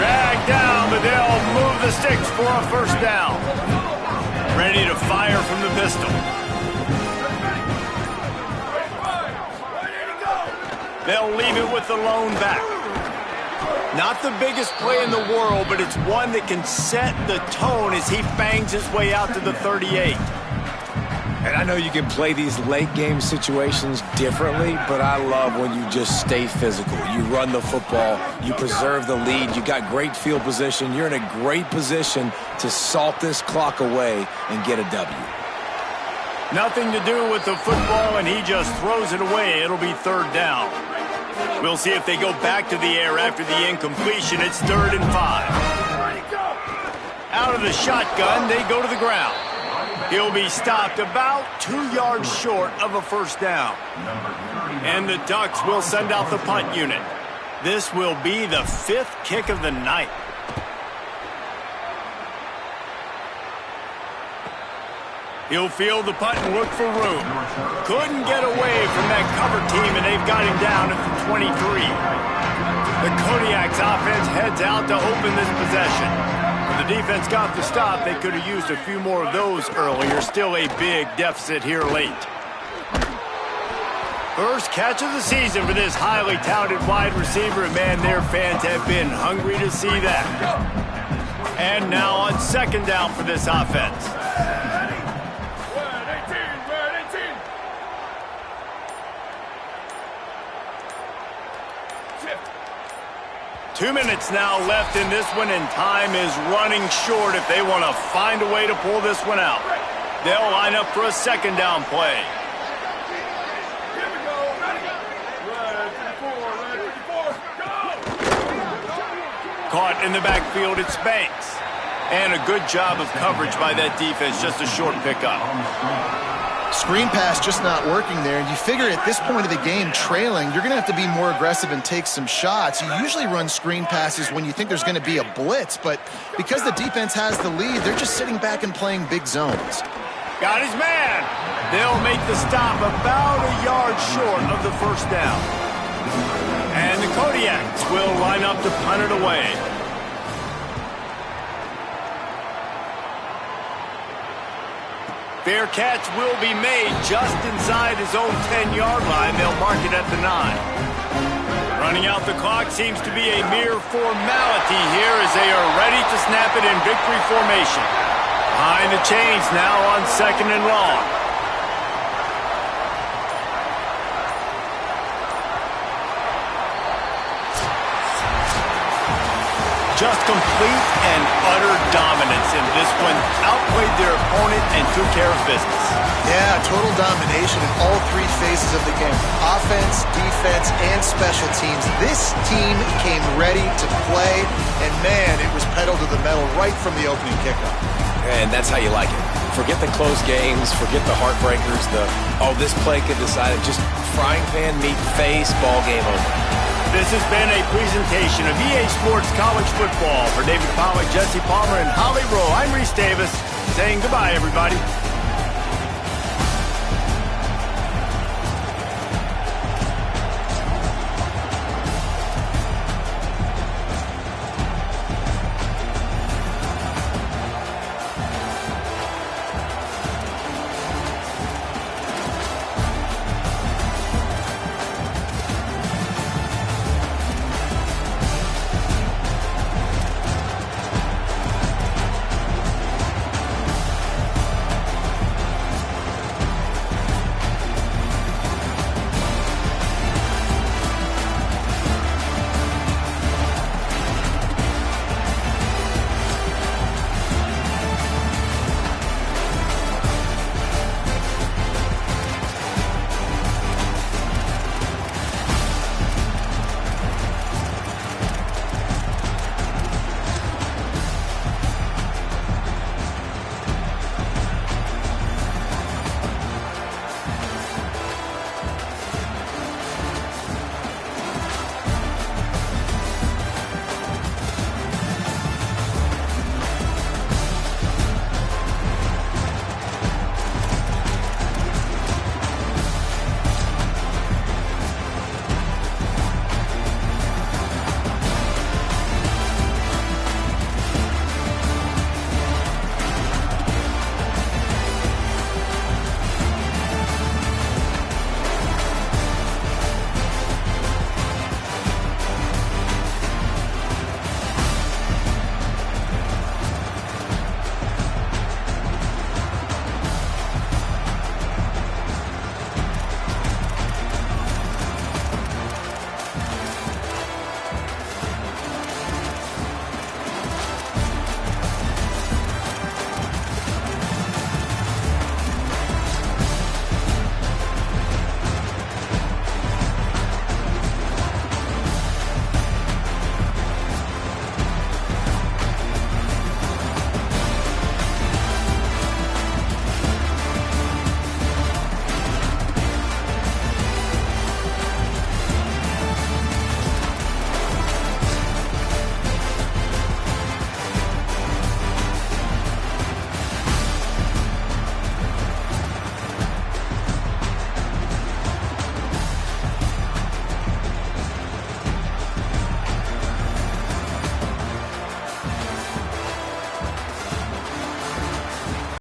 Drag down, but they'll move the sticks for a 1st down. Ready to fire from the pistol. They'll leave it with the lone back. Not the biggest play in the world, but it's one that can set the tone as he bangs his way out to the 38. And I know you can play these late game situations differently, but I love when you just stay physical. You run the football, you preserve the lead, you got great field position, you're in a great position to salt this clock away and get a W. Nothing to do with the football, and he just throws it away. It'll be 3rd down. We'll see if they go back to the air after the incompletion. It's 3rd and 5. Out of the shotgun, they go to the ground. He'll be stopped about 2 yards short of a 1st down. And the Ducks will send out the punt unit. This will be the 5th kick of the night. He'll field the punt and look for room. Couldn't get away from that cover team, and they've got him down at the 23. The Kodiaks offense heads out to open this possession. The defense got the stop. They could have used a few more of those earlier. Still a big deficit here late. First catch of the season for this highly touted wide receiver. And, man, their fans have been hungry to see that. And now on 2nd down for this offense. 2 minutes now left in this one, and time is running short if they want to find a way to pull this one out. They'll line up for a 2nd down play. Caught in the backfield, it's Banks. And a good job of coverage by that defense, just a short pickup. Screen pass just not working there. And you figure at this point of the game, trailing, you're going to have to be more aggressive and take some shots. You usually run screen passes when you think there's going to be a blitz, but because the defense has the lead, they're just sitting back and playing big zones. Got his man. They'll make the stop about a yard short of the first down. And the Kodiaks will line up to punt it away. Fair catch will be made just inside his own 10-yard line. They'll mark it at the 9. Running out the clock seems to be a mere formality here as they are ready to snap it in victory formation. Behind the chains now on 2nd and long. Just complete and utter dominance in this one. Outplayed their opponent and took care of business. Yeah, total domination in all three phases of the game. Offense, defense, and special teams. This team came ready to play, and man, it was pedal to the metal right from the opening kickoff. And that's how you like it. Forget the close games, forget the heartbreakers, this play could decide it. Just frying pan, meet face, ball game over. This has been a presentation of EA Sports College Football. For David Pollack, Jesse Palmer, and Holly Rowe, I'm Reese Davis saying goodbye, everybody.